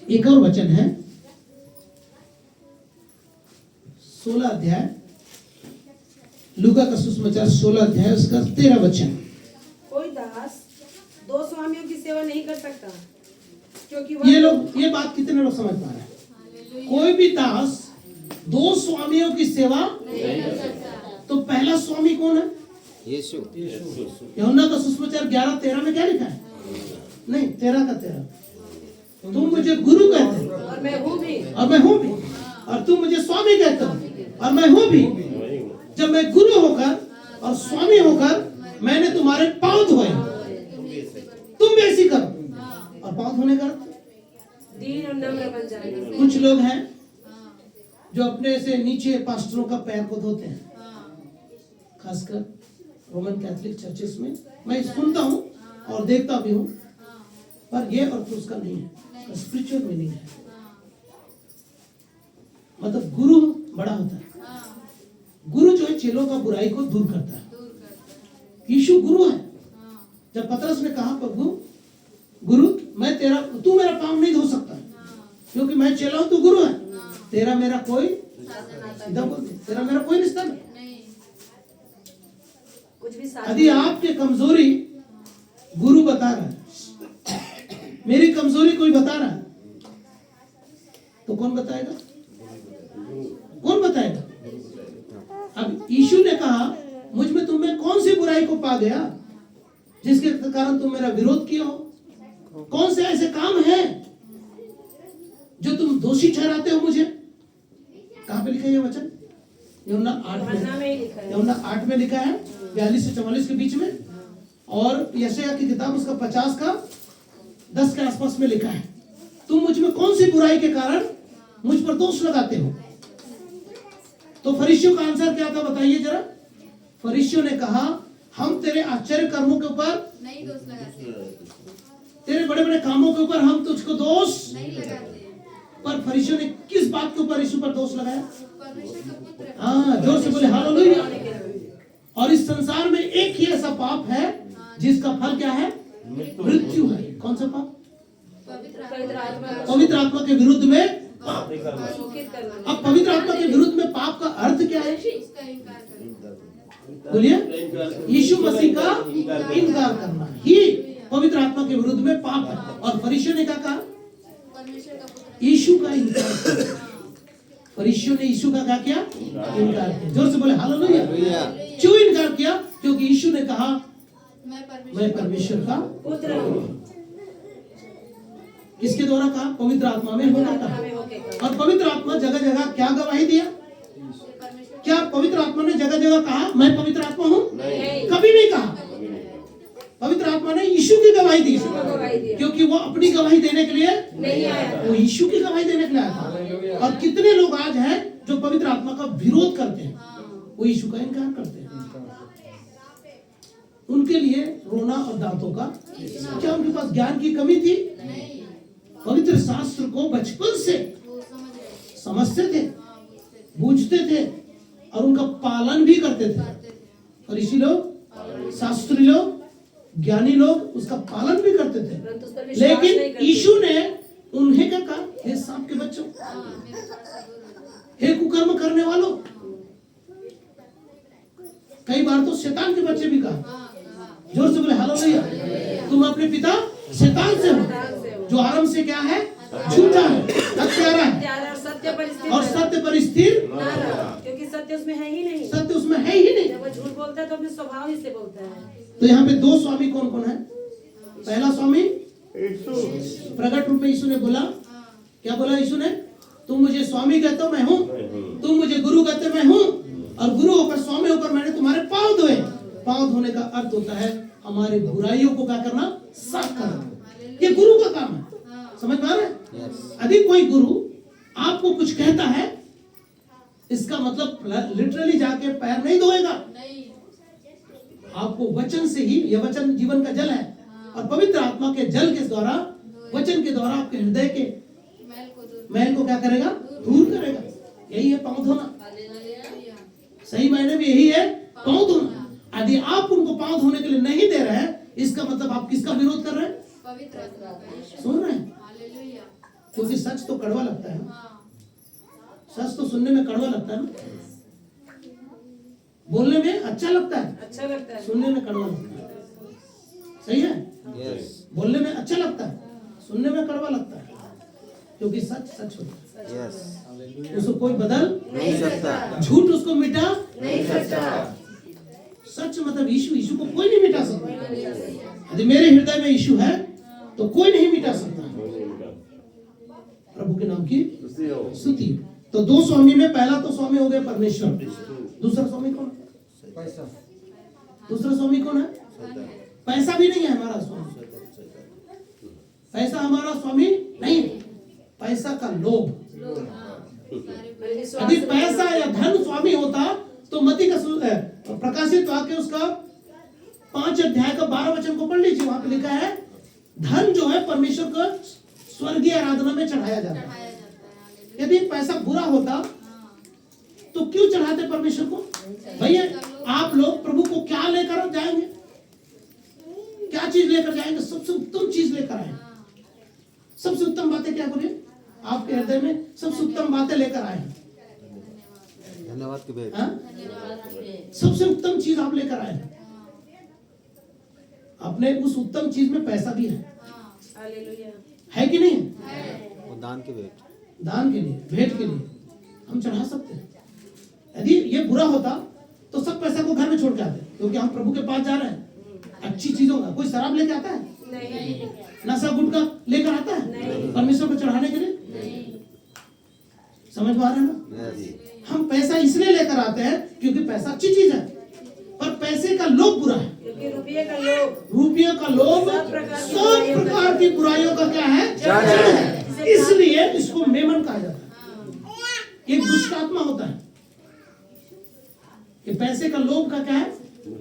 एक और वचन है 16 अध्याय, लूका का सुसमाचार 16 अध्याय उसका 13 वचन। कोई दास 2 स्वामियों की सेवा नहीं कर सकता, क्योंकि ये बात कितने लोग समझ पा रहे हैं? कोई भी दास 2 स्वामियों की सेवा नहीं कर सकता। तो पहला स्वामी कौन है? यीशु। यूहन्ना का सुसमाचार 11:13 में क्या लिखा है? नहीं, 13 का 13, तुम मुझे गुरु कहते हो और मैं हूँ भी, और तुम मुझे स्वामी कहते हो और मैं हूँ भी। जब मैं गुरु होकर और स्वामी होकर मैंने तुम्हारे पांव धोए, तुम भी ऐसी करो। और पांव धोने का दीन और नम्र बन जाएगा। कुछ लोग हैं जो अपने से नीचे पास्टरों का पैर को धोते हैं, खासकर रोमन कैथोलिक चर्चेस में मैं सुनता हूँ और देखता भी हूँ, पर ये अर्थ उसका नहीं है, स्पिरिचुअल मीनिंग है। मतलब गुरु बड़ा होता है। गुरु जो है चेलों का बुराई को दूर करता है। यीशु गुरु है। जब पतरस ने कहा प्रभु गुरु तू मेरा पाँव नहीं धो सकता क्योंकि मैं चेला हूं, तू गुरु है, तेरा मेरा कोई तेरा मेरा कोई रिश्ता नहीं। यदि आपकी कमजोरी गुरु बता रहा है, मेरी कमजोरी कोई बता रहा है, तो कौन बताएगा? कौन बताएगा? अब यीशु ने कहा मुझ में तुम्हें कौन सी बुराई को पा गया जिसके कारण तुम मेरा विरोध किए हो? कौन से ऐसे काम हैं जो तुम दोषी ठहराते हो मुझे? कहां पे लिखा है ये वचन? यूहन्ना 8 में लिखा है 42 से 44 के बीच में, और यशायाह की किताब उसका 50 का 10 के आसपास में लिखा है। तुम मुझ में कौन सी बुराई के कारण मुझ पर दोष लगाते हो? तो फरीसियों का आंसर क्या था बताइए जरा। फरीसियों ने कहा हम तेरे आश्चर्य कर्मों के ऊपर नहीं दोष लगाते, तेरे बड़े बड़े कामों के ऊपर हम तुझको दोष नहीं लगाते। पर फरीसियों ने किस बात के ऊपर यीशु पर दोष लगाया? हाँ, जोर से बोले हालेलुया। और इस संसार में एक ही ऐसा पाप है जिसका फल क्या है? मृत्यु है। कौन सा पाप? पवित्र आत्मा के विरुद्ध में पाप। अब पवित्र आत्मा के विरुद्ध में पाप का अर्थ क्या है? बोलिए, यीशु मसीह का इनकार करना ही पवित्र आत्मा के विरुद्ध में पाप है। और फरीसियों ने क्या कहा? यीशु का इनकार किया। फरीसियों ने यीशु का क्या किया? इनकार किया। जोर से बोले हालेलुया। क्यों इनकार किया? क्योंकि यीशु ने कहा मैं परमेश्वर का पुत्र हूँ। किसके द्वारा कहा? पवित्र आत्मा में होकर कहा। और पवित्र आत्मा जगह जगह क्या गवाही दिया? क्या पवित्र आत्मा ने जगह जगह कहा मैं पवित्र आत्मा हूँ? कभी नहीं कहा। पवित्र आत्मा ने यीशु की गवाही दी, क्योंकि वो अपनी गवाही देने के लिए नहीं आया, वो यीशु की गवाही देने के लिए आया था। और कितने लोग आज हैं जो पवित्र आत्मा का विरोध करते हैं, वो यीशु का इनकार करते हैं। उनके लिए रोना और दांतों का, क्या उनके पास ज्ञान की कमी थी? पवित्र शास्त्र को बचपन से समझते थे, बूझते थे और उनका पालन भी करते थे। फरीसी लोग, शास्त्री लोग, ज्ञानी लोग उसका पालन भी करते थे। लेकिन यीशु ने उन्हें क्या कहा? हे सांप के बच्चों, हे कुकर्म करने वालों। कई बार तो शैतान के बच्चे भी कहा। जोर से बोले हालेलुया। तुम अपने पिता शैतान से हो, जो आरंभ से क्या है? झूठा है, हत्यारा है और सत्य पर स्थिर, क्योंकि सत्य उसमें है ही नहीं। सत्य उसमें है ही नहीं। जब वो झूठ बोलता है तो अपने स्वभाव ही से बोलता है। तो यहाँ पे दो स्वामी कौन कौन है? पहला स्वामी प्रकट रूप में यीशु ने बोला, क्या बोला यीशु ने? तुम मुझे स्वामी कहते हो, मैं हूँ। तुम मुझे गुरु कहते हो, मैं हूँ। और गुरु होकर, स्वामी होकर मैंने तुम्हारे पांव धोए। पांव धोने का अर्थ होता है हमारे बुराइयों को क्या करना? साफ करना। ये गुरु का काम है। समझ पा रहे हैं? यदि कोई गुरु आपको कुछ कहता है, इसका मतलब लिटरली जाके पैर नहीं धोएगा। आपको वचन से ही, यह वचन जीवन का जल है, और पवित्र आत्मा के जल के द्वारा, वचन के द्वारा आपके हृदय के मैल को क्या करेगा? दूर करेगा। यही है पांव धोना। सही मायने में यही है पांव धोना। यदि आप उनको पांव धोने के लिए नहीं दे रहे हैं, इसका मतलब आप किसका विरोध कर रहे हैं? सुन रहे हैं? क्योंकि सच तो कड़वा लगता है। सच तो सुनने में कड़वा लगता है ना, बोलने में अच्छा लगता है, सुनने में कड़वा लगता है। सही है? बोलने में अच्छा लगता है, सुनने में कड़वा लगता है, क्योंकि सच सच होता है। उसको कोई बदल नहीं सकता, झूठ उसको मिटा नहीं सकता। सच मतलब यीशु को कोई नहीं मिटा सकता। यदि मेरे हृदय में यीशु है तो कोई नहीं मिटा सकता। प्रभु के नाम की स्तुति। तो दो स्वामी में पहला तो स्वामी हो गया परमेश्वर। दूसरा स्वामी कौन? पैसा। दूसरा स्वामी कौन है? पैसा भी नहीं है हमारा स्वामी। पैसा हमारा स्वामी नहीं। पैसा का लोभ। यदि पैसा या धन स्वामी होता तो मत्ती का प्रकाशित वाक्य उसका 5 अध्याय का 12 वचन को पढ़ लीजिए। वहां पे लिखा है धन जो है परमेश्वर को स्वर्गीय आराधना में चढ़ाया जाता है। यदि पैसा बुरा होता तो क्यों चढ़ाते परमेश्वर को? भैया आप लोग प्रभु को क्या लेकर जाएंगे? क्या चीज लेकर जाएंगे? सबसे उत्तम चीज लेकर आए। सबसे उत्तम बातें क्या बोलिए? आपके हृदय में सबसे उत्तम बातें लेकर आए। धन्यवाद के भेंट। सबसे उत्तम चीज आप लेकर आए। अपने उस उत्तम चीज में पैसा भी है कि नहीं? वो दान के भेंट, दान के लिए, भेंट के लिए हम चढ़ा सकते हैं। यदि ये बुरा होता तो सब पैसा को घर में छोड़ के आते, क्योंकि हम प्रभु के पास जा रहे हैं। अच्छी चीजों का कोई शराब लेके आता है? नहीं। नशा गुटखा लेकर आता है परमेश्वर को चढ़ाने के लिए? नहीं। समझ पा रहे हैं ना? हम पैसा इसलिए लेकर आते हैं क्योंकि पैसा अच्छी चीज है, पर पैसे का लोभ बुरा है। रुपये का लोभ, रुपये का लोभ सब प्रकार की बुराइयों का क्या है? जड़ है। इसलिए इसको मेमन कहा जाता है। एक दुष्ट आत्मा होता है। ये पैसे का लोभ का क्या है?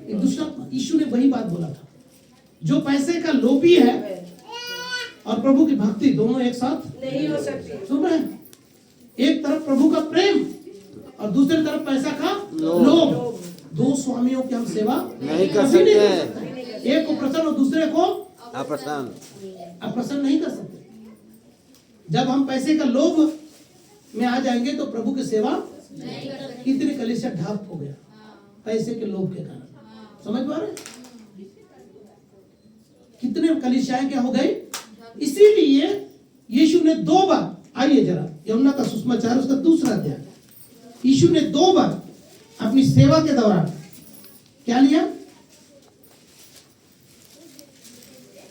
एक दुष्ट आत्मा। यीशु ने वही बात बोला था, जो पैसे का लोभी है और प्रभु की भक्ति दोनों एक साथ नहीं हो सकती। सुन रहे हैं? एक तरफ प्रभु का प्रेम और दूसरी तरफ पैसा का लोभ। दो स्वामियों की हम सेवा नहीं कर सकते। एक को प्रसन्न और दूसरे को अप्रसन्न नहीं कर सकते। जब हम पैसे का लोभ में आ जाएंगे तो प्रभु की सेवा कितनी कलीसिया ढाक हो गया। पैसे के लोभ के कारण। समझ पा रहे? कितने कलीसियाएं क्या हो गई? इसीलिए यीशु ने 2 बार, आइए जरा यूहन्ना का सुसमाचार उसका 2 अध्याय, यीशु ने 2 बार अपनी सेवा के दौरान क्या लिया?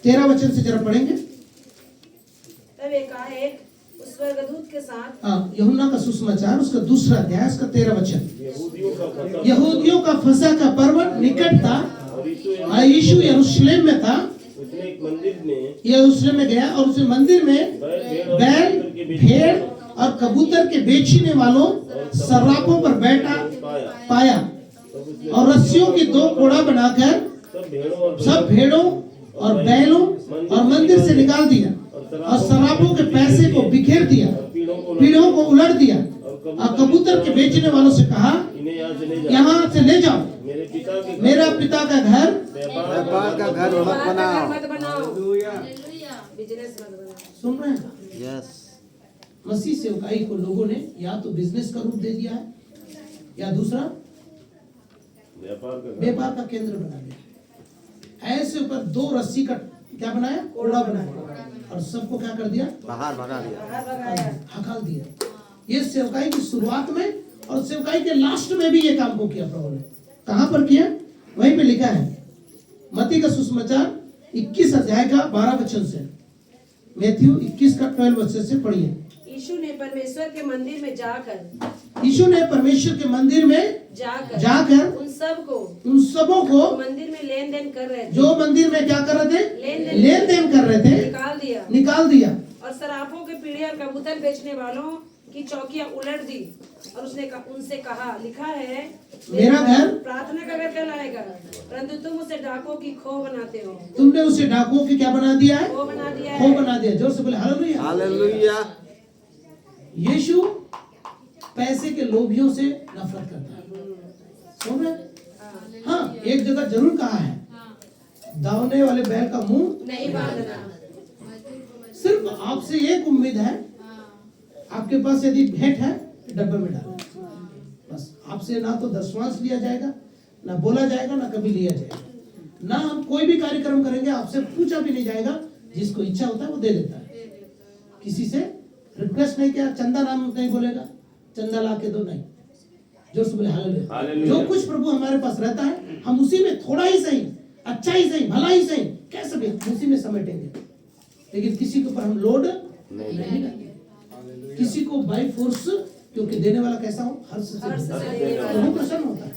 13 वचन से जरा पढ़ेंगे। तब एकाएक उस स्वर्गदूत के साथ, यूहन्ना का सुसमाचार उसका 2 अध्याय उसका 13 वचन। यहूदियों का फसह का पर्व निकट था और यीशु यरूशलेम में था। उसने एक मंदिर में यरूशलेम में गया और उस मंदिर में बैल, भेड़ और कबूतर के बेचने वालों सर्राफों पर बैठा पाया और रस्सियों की 2 कोड़ा बनाकर सब भेड़ों और बैलों और मंदिर से निकाल दिया और सर्राफों के पैसे को बिखेर दिया, पीढ़ों को उलट दिया और कबूतर के बेचने वालों से कहा, यहाँ से ले जाओ, मेरा पिता का घर व्यापार का घर मत बनाओ। बिजनेस मत बनाओ। सुन रहे हैं? यस, मसीह सेवकाई को लोगों ने या तो बिजनेस का रूप दे दिया है या दूसरा व्यापार का केंद्र बना दिया। ऐसे ऊपर 2 रस्सी का क्या बनाया? कोड़ा बनाया और सबको क्या कर दिया? बाहर भगा दिया, हकाल दिया। ये सेवकाई की शुरुआत में और सेवकाई के लास्ट में भी ये काम को किया प्रभु ने। कहां पर किया? वहीं पे लिखा है मत्ती का सुसमाचार 21 अध्याय का 12 वचन से, मैथ्यू 21 का 12 वचन से पढ़िए। यीशु ने परमेश्वर के मंदिर में जाकर उन सबों को मंदिर में लेन देन कर रहे थे, जो मंदिर में क्या कर रहे थे? लेन देन कर रहे थे, निकाल दिया और सराफों के पीढ़े और कबूतर बेचने वालों की चौकियां उलट दी और उसने उनसे कहा, लिखा है मेरा घर प्रार्थना का घर कहलाएगा, परंतु तुम उसे डाकों की खो बनाते हो। तुमने उसे डाकुओं की क्या बना दिया है? खो बना दिया खो बना दिया। जोर से बोले हालेलुया। हालेलुया। यीशु पैसे के लोभियों से नफरत करता है। सुन रहे? हाँ, एक जगह जरूर कहा है, दावने वाले बैल का मुंह नहीं बांधना। सिर्फ आपसे एक उम्मीद है, आपके पास यदि भेंट है डब्बे में डालो, बस आपसे ना तो दशवांश लिया जाएगा, ना बोला जाएगा, ना कभी लिया जाएगा, ना हम कोई भी कार्यक्रम करेंगे आपसे पूछा भी नहीं जाएगा। जिसको इच्छा होता है वो दे देता है, किसी से रिक्वेस्ट नहीं किया। चंदा नाम नहीं बोलेगा, चंदा ला के दो, नहीं। जो बोले हालेलुया। जो कुछ प्रभु हमारे पास रहता है हम उसी में थोड़ा ही सही, अच्छा ही सही, भला ही सही, कैसे भी उसी में समेटेंगे, लेकिन किसी के ऊपर हम लोड नहीं डालेंगे, किसी को बाय फोर्स, क्योंकि देने वाला कैसा हो? हर्ष से प्रभु प्रसन्न होता है।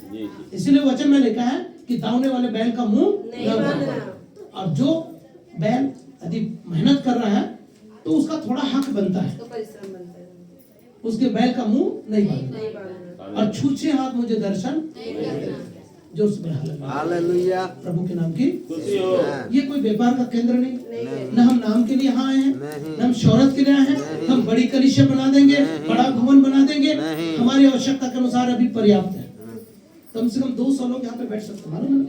इसीलिए वचन में लिखा है कि दावने वाले बैल का मुंह नहीं बांधना। और जो बैल यदि मेहनत कर रहा है तो उसका थोड़ा हक बनता है, उसके बैल का मुंह नहीं बांधना। और छूछे हाथ मुझे दर्शन जोर से हालेलुया। प्रभु के नाम की ये कोई व्यापार का केंद्र नहीं, न हम नाम के लिए यहाँ आए हैं, न हम शोहरत के लिए आए हैं। हम बड़ी कलीसिया बना देंगे, बड़ा भवन बना देंगे, हमारी आवश्यकता के अनुसार अभी पर्याप्त है। कम से कम 200 लोग यहाँ पे बैठ सकते हैं, मालूम है?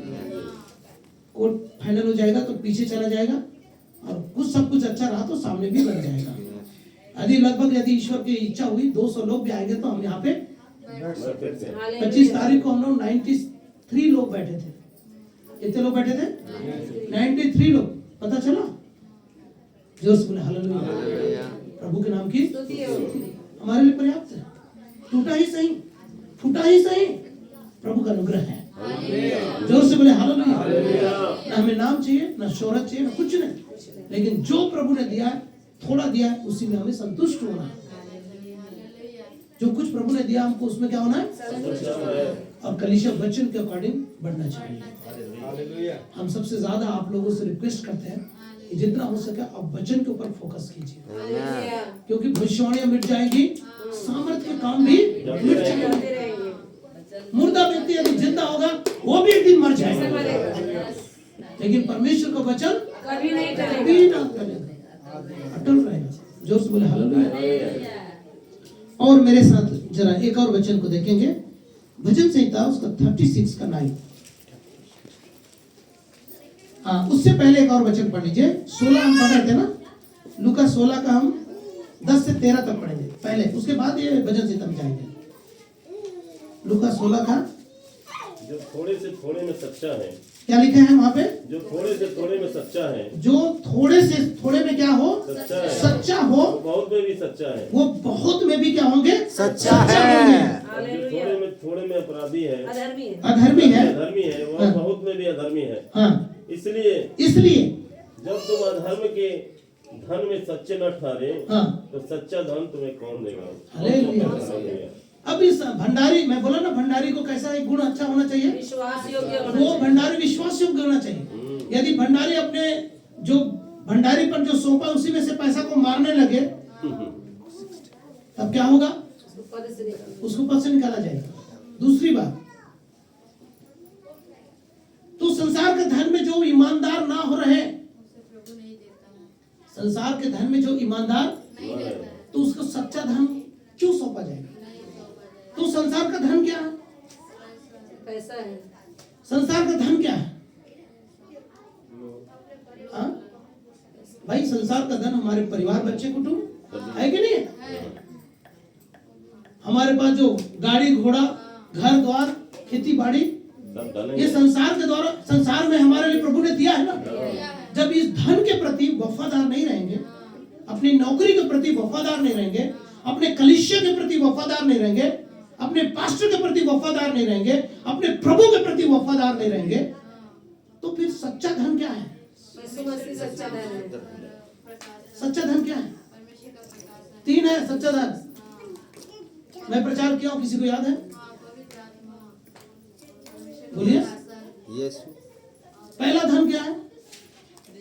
कोर्ट फाइनल हो जाएगा तो पीछे चला जाएगा, और कुछ सब कुछ अच्छा रहा तो सामने भी लग जाएगा। यदि ईश्वर की इच्छा हुई 200 लोग भी आएंगे तो हम यहाँ पे 25 तारीख को हम लोग 93 लोग बैठे थे। कितने लोग बैठे थे? 93 लोग। पता चला? जोर से बोले हालेलुया। प्रभु के नाम की हमारे लिए पर्याप्त है। टूटा ही सही, फूटा ही सही, प्रभु का अनुग्रह है। जोर से बोले हालेलुया। ना हमें नाम चाहिए, ना शोहरत चाहिए, ना कुछ नहीं, लेकिन जो प्रभु ने दिया है, थोड़ा दिया है, उसी में हमें संतुष्ट होना है। जो कुछ प्रभु ने दिया हमको उसमें क्या होना है? और कलीसिया वचन के अकॉर्डिंग बढ़ना चाहिए। हम सबसे ज्यादा आप लोगों से रिक्वेस्ट करते हैं कि जितना हो सके आप वचन के ऊपर फोकस कीजिए, क्योंकि भविष्यवाणियां मिट जाएगी, सामर्थ के काम भी मिट जाएंगे। मुर्दा व्यक्ति यदि जिंदा होगा वो भी एक दिन मर जाएगा, लेकिन परमेश्वर का वचन कभी नहीं टलेगा, अटल रहेगा। जोर से बोले हालेलुया। और मेरे साथ जरा एक और वचन को देखेंगे, भजन संहिता उसका 36 का 9। हाँ, उससे पहले एक और वचन पढ़ लीजिए। 16 हम पढ़ रहे थे ना, लूका 16 का हम 10 से 13 तक पढ़ेंगे पहले, उसके बाद ये भजन संहिता में जाएंगे। लूका 16 का जो थोड़े से थोड़े में सच्चा है, क्या लिखा है वहाँ पे? जो थोड़े से थोड़े में सच्चा है, जो थोड़े से थोड़े में क्या हो, सच्चा है, सच्चा हो, वो बहुत में भी सच्चा है। वो बहुत में भी क्या होंगे, सच्चा है। और जो थोड़े में अपराधी है, अधर्मी है, अधर्मी है, अधर्मी है, वो हाँ। बहुत में भी अधर्मी है। हाँ, इसलिए जब तुम अधर्म के धन में सच्चे न ठहरे, हाँ, तो सच्चा धन तुम्हें कौन देगा? हालेलुया। हालेलुया। अब इस भंडारी, मैं बोला ना भंडारी को कैसा एक गुण अच्छा होना चाहिए, विश्वास योग्य होना वो चाहिए। भंडारी विश्वास योग्य होना चाहिए। यदि भंडारी अपने जो भंडारी पर जो सौंपा उसी में से पैसा को मारने लगे, तब क्या होगा, पद से निकालो। उसको पद से निकाला जाएगा। दूसरी बात, तो संसार के धन में जो ईमानदार ना हो रहे, संसार के धन में जो ईमानदार, तो उसको सच्चा धन क्यों सौंपा जाएगा? तो संसार का धन क्या है? पैसा है। संसार का धन क्या है? हाँ? भाई संसार का धन हमारे परिवार, बच्चे, कुटुंब है कि नहीं है? हमारे पास जो गाड़ी घोड़ा, घर द्वार, खेती बाड़ी, ये संसार के द्वारा, संसार में हमारे लिए प्रभु ने दिया है ना। जब इस धन के प्रति वफादार नहीं रहेंगे, अपनी नौकरी के प्रति वफादार नहीं रहेंगे, अपने कलीसिया के प्रति वफादार नहीं रहेंगे, अपने पास्टर के प्रति वफादार नहीं रहेंगे, अपने प्रभु के प्रति वफादार नहीं रहेंगे, तो फिर सच्चा धन क्या है? यीशु मसीह सच्चा धन है। सच्चा धन क्या है? 3 है सच्चा धन। मैं प्रचार किया हूं, किसी को याद है? बोलिए। यीशु। पहला धन क्या है?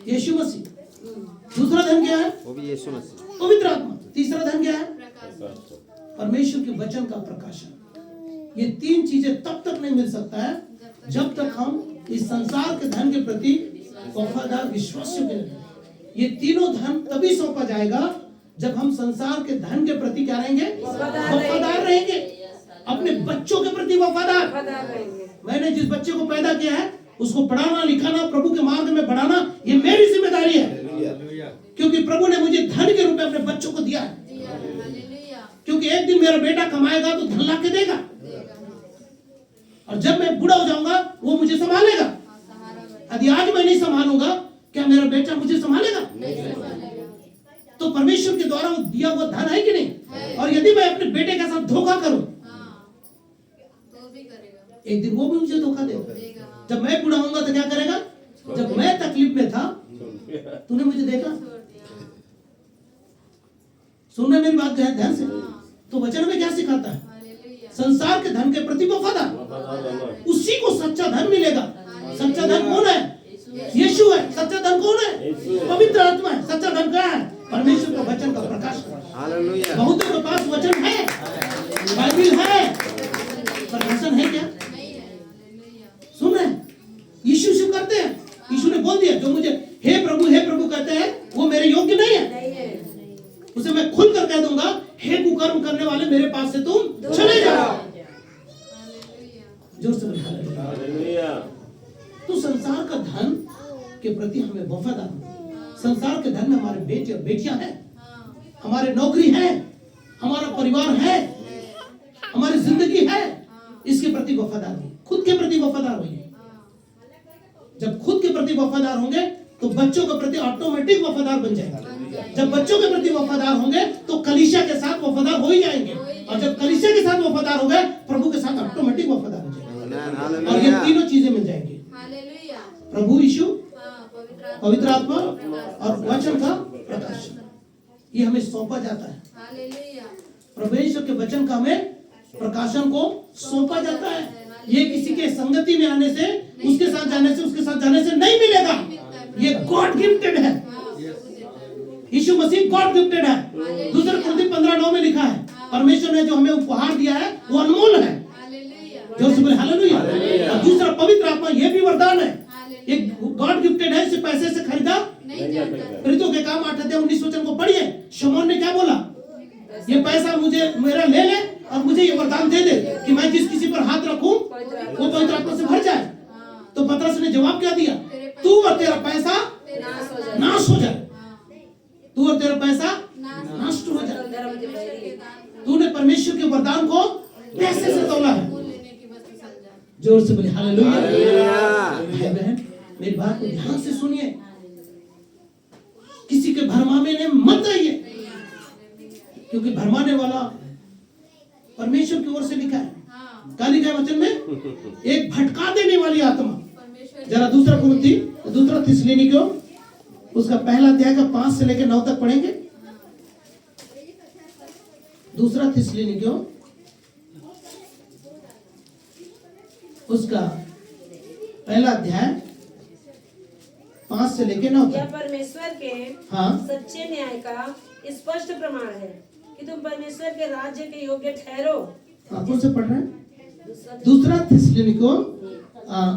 यीशु मसीह। दूसरा धन क्या है? वो भी यीशु मसीह। पवित्र आत्मा। तीसरा धन क्या है? परमेश्वर के वचन का प्रकाशन। ये 3 चीजें तब तक नहीं मिल सकता है जब तक हम इस संसार के धन के प्रति वफादार, विश्वास योग्य नहीं। ये तीनों धन तभी सौंपा जाएगा जब हम संसार के धन के प्रति क्या रहेंगे? वफादार रहेंगे। अपने बच्चों के प्रति वफादार रहेंगे। मैंने जिस बच्चे को पैदा किया है उसको पढ़ाना, लिखाना, प्रभु के मार्ग में बढ़ाना, ये मेरी जिम्मेदारी है। क्योंकि प्रभु ने मुझे धन के रूप में अपने बच्चों को दिया है। क्योंकि एक दिन मेरा बेटा कमाएगा तो धन ला के देगा, और जब मैं बूढ़ा हो जाऊंगा वो मुझे संभालेगा। यदि आज मैं नहीं संभालूंगा, क्या मेरा बेटा मुझे संभालेगा? तो परमेश्वर के द्वारा वो दिया हुआ धन है कि नहीं? और यदि मैं अपने बेटे के साथ धोखा करूं, एक दिन वो भी मुझे धोखा देगा। जब मैं बूढ़ा होऊंगा तो क्या करेगा? जब मैं तकलीफ में था तूने मुझे देखा। सुनना मेरी बात ध्यान से। तो वचन में क्या सिखाता है? संसार के धन के प्रति वफादार, उसी को सच्चा धन मिलेगा। सच्चा धन कौन है? यीशु है। सच्चा धन कौन है? पवित्र आत्मा है। सच्चा धन क्या है? परमेश्वर का वचन का प्रकाश। हालेलुया। बहुतों के पास वचन है, बाइबिल है, प्रकाशन है क्या? सुन रहे हैं? यीशु से करते हैं। यीशु ने बोल दिया, जो मुझे हे प्रभु कहते हैं वो मेरे योग्य नहीं है। उसे मैं खुल कर कह दूंगा, हे कुकर्म करने वाले, मेरे पास से तुम चले जाओ। जोर से हालेलुया। तो संसार का धन के प्रति हमें वफादार होना। संसार के धन में हमारे बेटे और बेटियां हैं, हमारे नौकरी है, हमारा परिवार है, हमारी जिंदगी है, इसके प्रति वफादार होइए। खुद के प्रति वफादार होइए। जब खुद के प्रति वफादार होंगे तो बच्चों के प्रति ऑटोमेटिक वफादार बन जाएंगे। जब बच्चों के प्रति वफादार होंगे तो कलीसिया के साथ वफादार हो ही जाएंगे, और जब कलीसिया के साथ वफादार हो गए, प्रभु के साथ ऑटोमेटिक वफादार हो जाएंगे। और ये तीनों चीजें मिल जाएंगी, प्रभु यीशु, पवित्र आत्मा और वचन का प्रकाशन। ये हमें सौंपा जाता है। परमेश्वर के वचन का हमें प्रकाशन को सौंपा जाता है। ये किसी के संगति में आने से, उसके साथ जाने से, उसके साथ जाने से नहीं मिलेगा। ये गॉड गिफ्टेड है। यीशु मसीह गॉड गिफ्टेड है। दूसरे कुरिन्थी 15:9 में लिखा है, परमेश्वर ने जो हमें उपहार दिया है वो अनमोल है। जोर से बोले हालेलुया। और दूसरा पवित्र आत्मा, ये भी वरदान है। ये गॉड गिफ्टेड है, इसे पैसे से खरीदा नहीं जाता। प्रेरितों के काम 8:19 वचन को पढ़िए। शमौन ने क्या बोला? ये पैसा मुझे मेरा ले ले और मुझे ये वरदान दे दे कि मैं जिस किसी पर हाथ रखूं वो पवित्र आत्मा से भर जाए। तो पतरस ने जवाब क्या दिया? तू और तेरा पैसा नाश हो जाए। तू और तेरा पैसा नष्ट हो जाए। तूने परमेश्वर के वरदान को पैसे से तोला है। जोर से बोले हालेलुया। हालेलुया। भाई बहन मेरी बात को ध्यान से सुनिए, किसी के भरमावे में मत आइए, क्योंकि भरमाने वाला परमेश्वर की ओर से लिखा है। क्या लिखा है वचन में? एक भटका देने वाली आत्मा। जरा दूसरा थिस्सलुनीकियों उसका पहला अध्याय का 5 से लेकर 9 तक पढ़ेंगे। दूसरा थिस्सलुनीकियों उसका पहला अध्याय 5 से लेकर 9 यह तक। परमेश्वर के हाँ सच्चे न्याय का स्पष्ट प्रमाण है कि तुम परमेश्वर के राज्य के योग्य ठहरो। कौन से पढ़ रहे हैं? दूसरा थिस्सलुनीकियों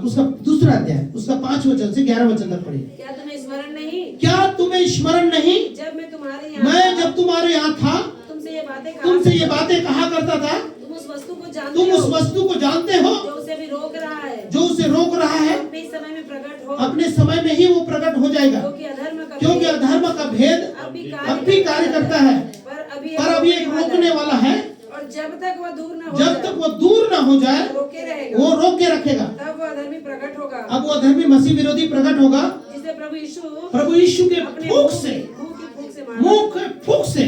उसका दूसरा अध्याय उसका 5 वचन से 11 वचन तक पढ़िए। क्या तुम्हें स्मरण नहीं? क्या तुम्हें स्मरण नहीं? जब मैं तुम्हारे जब तुम्हारे यहाँ था तुमसे ये बातें कहा करता था। तुम उस वस्तु को जानते तुम हो, उस वस्तु को जानते हो जो उसे भी रोक रहा है, जो उसे रोक रहा है। अपने समय में प्रकट हो, अपने समय में ही वो प्रकट हो जाएगा, क्योंकि अधर्म का भेद अब भी कार्य करता है, पर अभी एक रोकने वाला है। और जब तक वो दूर न हो जाए रोके रहेगा, वो रोक के रखेगा। तब वो अधर्मी प्रकट होगा। अब वो अधर्मी मसीह विरोधी प्रकट होगा, जिसे प्रभु यीशु के फूंक से मुंह के फूंक से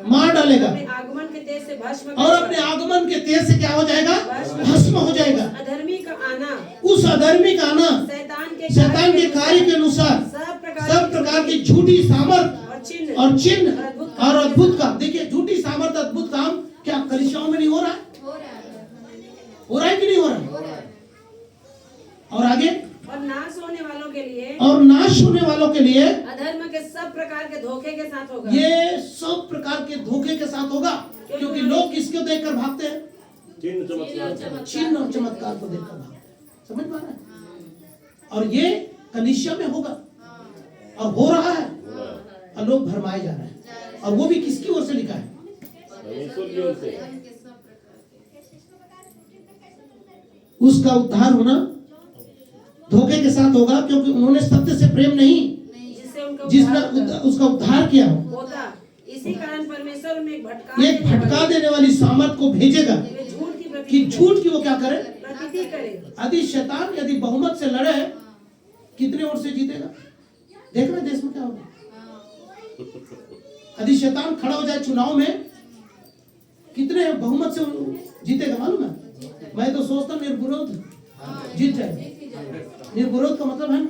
मार डालेगा अपने आगमन के तेज से भस्म और अपने आगमन के तेज से क्या हो जाएगा? भस्म हो जाएगा। अधर्मी का आना, उस अधर्मी का आना शैतान के कार्य के अनुसार सब प्रकार की झूठी सामर्थ और चिन्ह और अद्भुत काम। देखिए झूठी सामर्थ अद्भुत काम क्या कलीसियाओं में नहीं हो रहा है? हो रहा है कि नहीं हो रहा है? और आगे और नाश होने वालों के लिए अधर्म के सब प्रकार के धोखे के साथ होगा। ये सब प्रकार के धोखे के साथ होगा, क्योंकि लोग किसको देखकर भागते हैं? चिन्ह और चमत्कार को देखकर भागते हैं। समझ पा रहे हैं? और ये कलीसिया में होगा और हो रहा है, और लोग भरमाए जा रहे हैं। और वो भी किसकी ओर से लिखा है? उसका उद्धार होना धोखे के साथ होगा, क्योंकि उन्होंने सत्य से प्रेम नहीं जिसने उसका उद्धार किया हो। इसी कारण परमेश्वर में एक भटका देने वाली सामर्थ को भेजेगा कि झूठ की वो क्या करे? यदि शैतान यदि बहुमत से लड़े कितने ओर से जीतेगा? देख रहे देश में क्या होगा? यदि शैतान खड़ा हो जाए चुनाव में कितने बहुमत से जीतेगा मालूम है? मैं तो सोचता निर्विरोध जीत जाएगा। निर्विरोध का मतलब है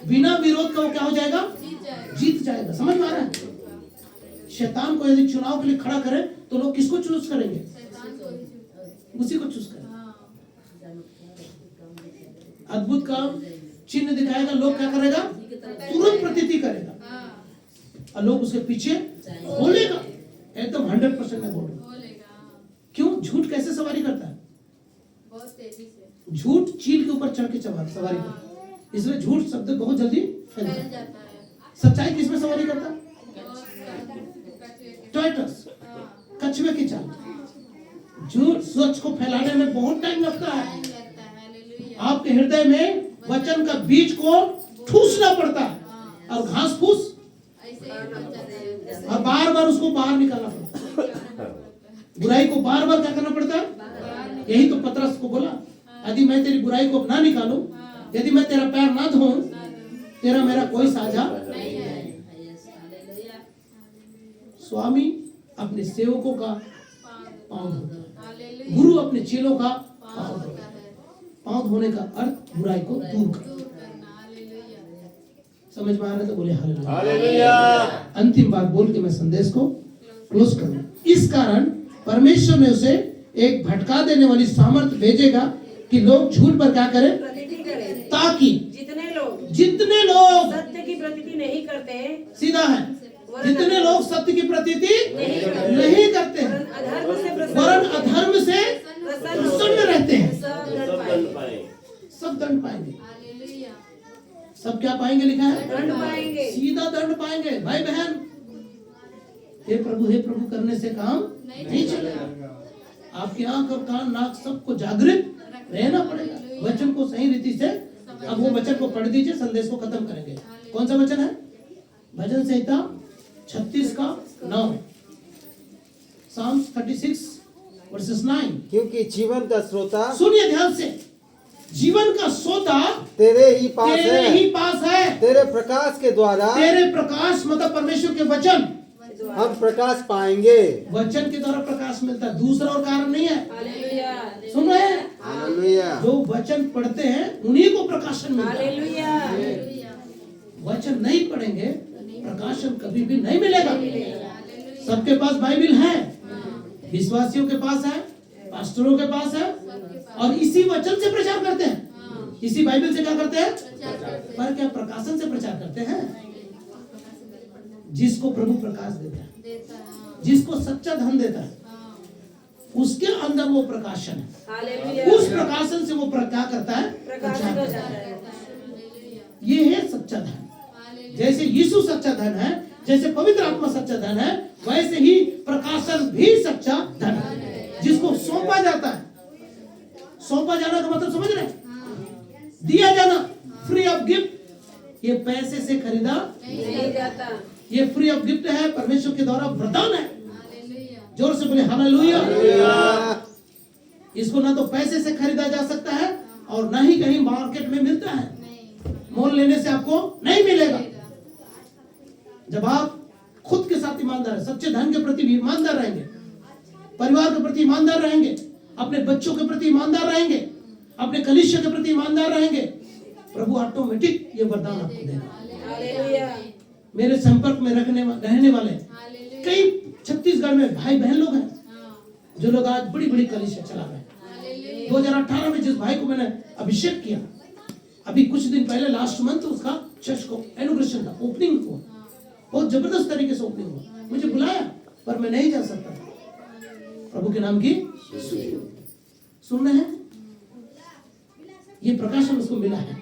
बिना विरोध का वो क्या हो जाएगा? जीत जाएगा। समझ में आ रहा है? शैतान को यदि चुनाव के लिए खड़ा करे तो लोग किसको चूज करेंगे? उसी को चूज करेंगे। अद्भुत काम चिन्ह दिखाएगा, लोग क्या करेगा? तुरंत प्रतीति करेगा और लोग उसके पीछे बोलेगा। एकदम 100% मैं बोल रहा हूं। क्यों? झूठ कैसे सवारी करता है? झूठ चील के ऊपर चढ़ के सवारी करता है, इसलिए झूठ शब्द बहुत जल्दी फैल जाता है। सच्चाई किसमें सवारी करता है? टाइटस कछुए की चाल। झूठ सच को फैलाने में बहुत टाइम लगता है। आपके हृदय में वचन का बीज को ठूसना पड़ता है और घास फूस और बार बार उसको बाहर निकालना पड़ता है। बुराई को बार बार क्या करना पड़ता है? यही तो पतरस को बोला, यदि मैं तेरी बुराई को ना निकालूं, यदि मैं तेरा पैर ना धोऊं, तेरा मेरा कोई साझा नहीं है। स्वामी अपने सेवकों का पांव धोता है, गुरु अपने चेलों का पांव धोता है। पांव धोने का अर्थ बुराई को दूर करना। समझ में आ रहा है तो बोले हालेलुया। अंतिम बात बोल के मैं संदेश को क्लोज करूं। इस कारण परमेश्वर ने उसे एक भटका देने वाली सामर्थ भेजेगा कि लोग झूठ पर क्या करें? ताकि जितने लोग सत्य की प्रतीति नहीं करते, सीधा है, जितने लोग सत्य की प्रतीति नहीं करते हैं वरन अधर्म से प्रसन्न रहते हैं, सब दंड पाएंगे। सब क्या पाएंगे? लिखा है दंड पाएंगे, सीधा दंड पाएंगे। भाई बहन, हे प्रभु करने से काम नहीं चलेगा। आपकी आंख और कान नाक सबको जागृत रहना पड़ेगा, वचन को सही रीति से। अब वो वचन को पढ़ दीजिए, संदेश को खत्म करेंगे। कौन सा वचन है? भजन संहिता 36 का 9, Psalms 36 वर्सेस 9। क्योंकि जीवन का श्रोता सुनिए ध्यान से, जीवन का सोता तेरे ही पास तेरे है। ही पास है। तेरे प्रकाश के द्वारा तेरे प्रकाश मतलब परमेश्वर के वचन, हम प्रकाश पाएंगे। वचन के द्वारा प्रकाश मिलता है, दूसरा और कारण नहीं है। हालेलुया, सुन रहे हैं? हालेलुया। जो वचन पढ़ते हैं उन्हीं को प्रकाशन मिलता है। हालेलुया। वचन नहीं पढ़ेंगे प्रकाशन कभी भी नहीं मिलेगा। सबके पास बाइबल है, विश्वासियों के पास है, पास्टरों के पास है, और इसी वचन से प्रचार करते हैं। इसी बाइबल से क्या करते हैं? पर क्या प्रकाशन से प्रचार करते हैं? जिसको प्रभु प्रकाश देता है, जिसको सच्चा धन देता है, उसके अंदर वो प्रकाशन है। हालेलुया। उस प्रकाशन से वो क्या करता है? प्रकाशित हो जाता है। ये है सच्चा धन। जैसे यीशु सच्चा धन है, जैसे पवित्र आत्मा सच्चा धन है, वैसे ही प्रकाशन भी सच्चा धन है, जिसको सौंपा जाता है। सौंपा जाना का मतलब समझ रहे हैं? दिया जाना, फ्री ऑफ गिफ्ट। ये पैसे से खरीदा नहीं जाता। ये फ्री ऑफ गिफ्ट है, परमेश्वर के द्वारा वरदान है। जोर से बोले हालेलुया। इसको ना तो पैसे से खरीदा जा सकता है और ना ही कहीं मार्केट में मिलता है। मोल लेने से आपको नहीं मिलेगा। जब आप खुद के साथ ईमानदार है, सच्चे धन के प्रति भी ईमानदार रहेंगे, परिवार के प्रति ईमानदार रहेंगे, अपने बच्चों के प्रति ईमानदार रहेंगे, अपने कलीसिया के प्रति ईमानदार रहेंगे, प्रभु ऑटोमेटिक ये वरदान आपको देगा। हालेलुया। मेरे संपर्क में रहने वाले कई छत्तीसगढ़ में भाई बहन लोग हैं, जो लोग आज बड़ी बड़ी कलीसिया चला रहे हैं। 2018 में जिस भाई को मैंने अभिषेक किया, अभी कुछ दिन पहले लास्ट मंथ उसका चर्च को इनॉग्रेशन का ओपनिंग हुआ, बहुत जबरदस्त तरीके से ओपनिंग हुआ। मुझे बुलाया पर मैं नहीं जा सकता था। प्रभु के नाम की सुन रहे हैं? ये प्रकाशन उसको मिला है,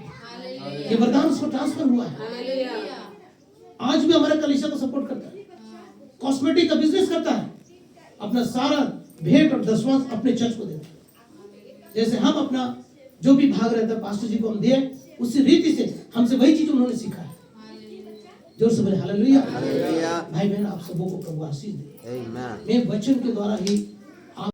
ये वरदान उसको ट्रांसफर हुआ है। हालेलुया। आज भी हमारे कलीसिया को सपोर्ट करता है, कॉस्मेटिक का बिजनेस करता है, अपना सारा भेंट और दसवां अपने चर्च को देता है। जैसे हम अपना जो भी भाग रहता है पास्टर जी को हम दिए, उसी रीति से हमसे वही चीज उन्होंने सीखा है। जोर से बोले हालेलुया। हालेलुया। भाई बहन आप सबों को प्रभु आशीष दे। आमीन। मैं वचन के द्वारा ही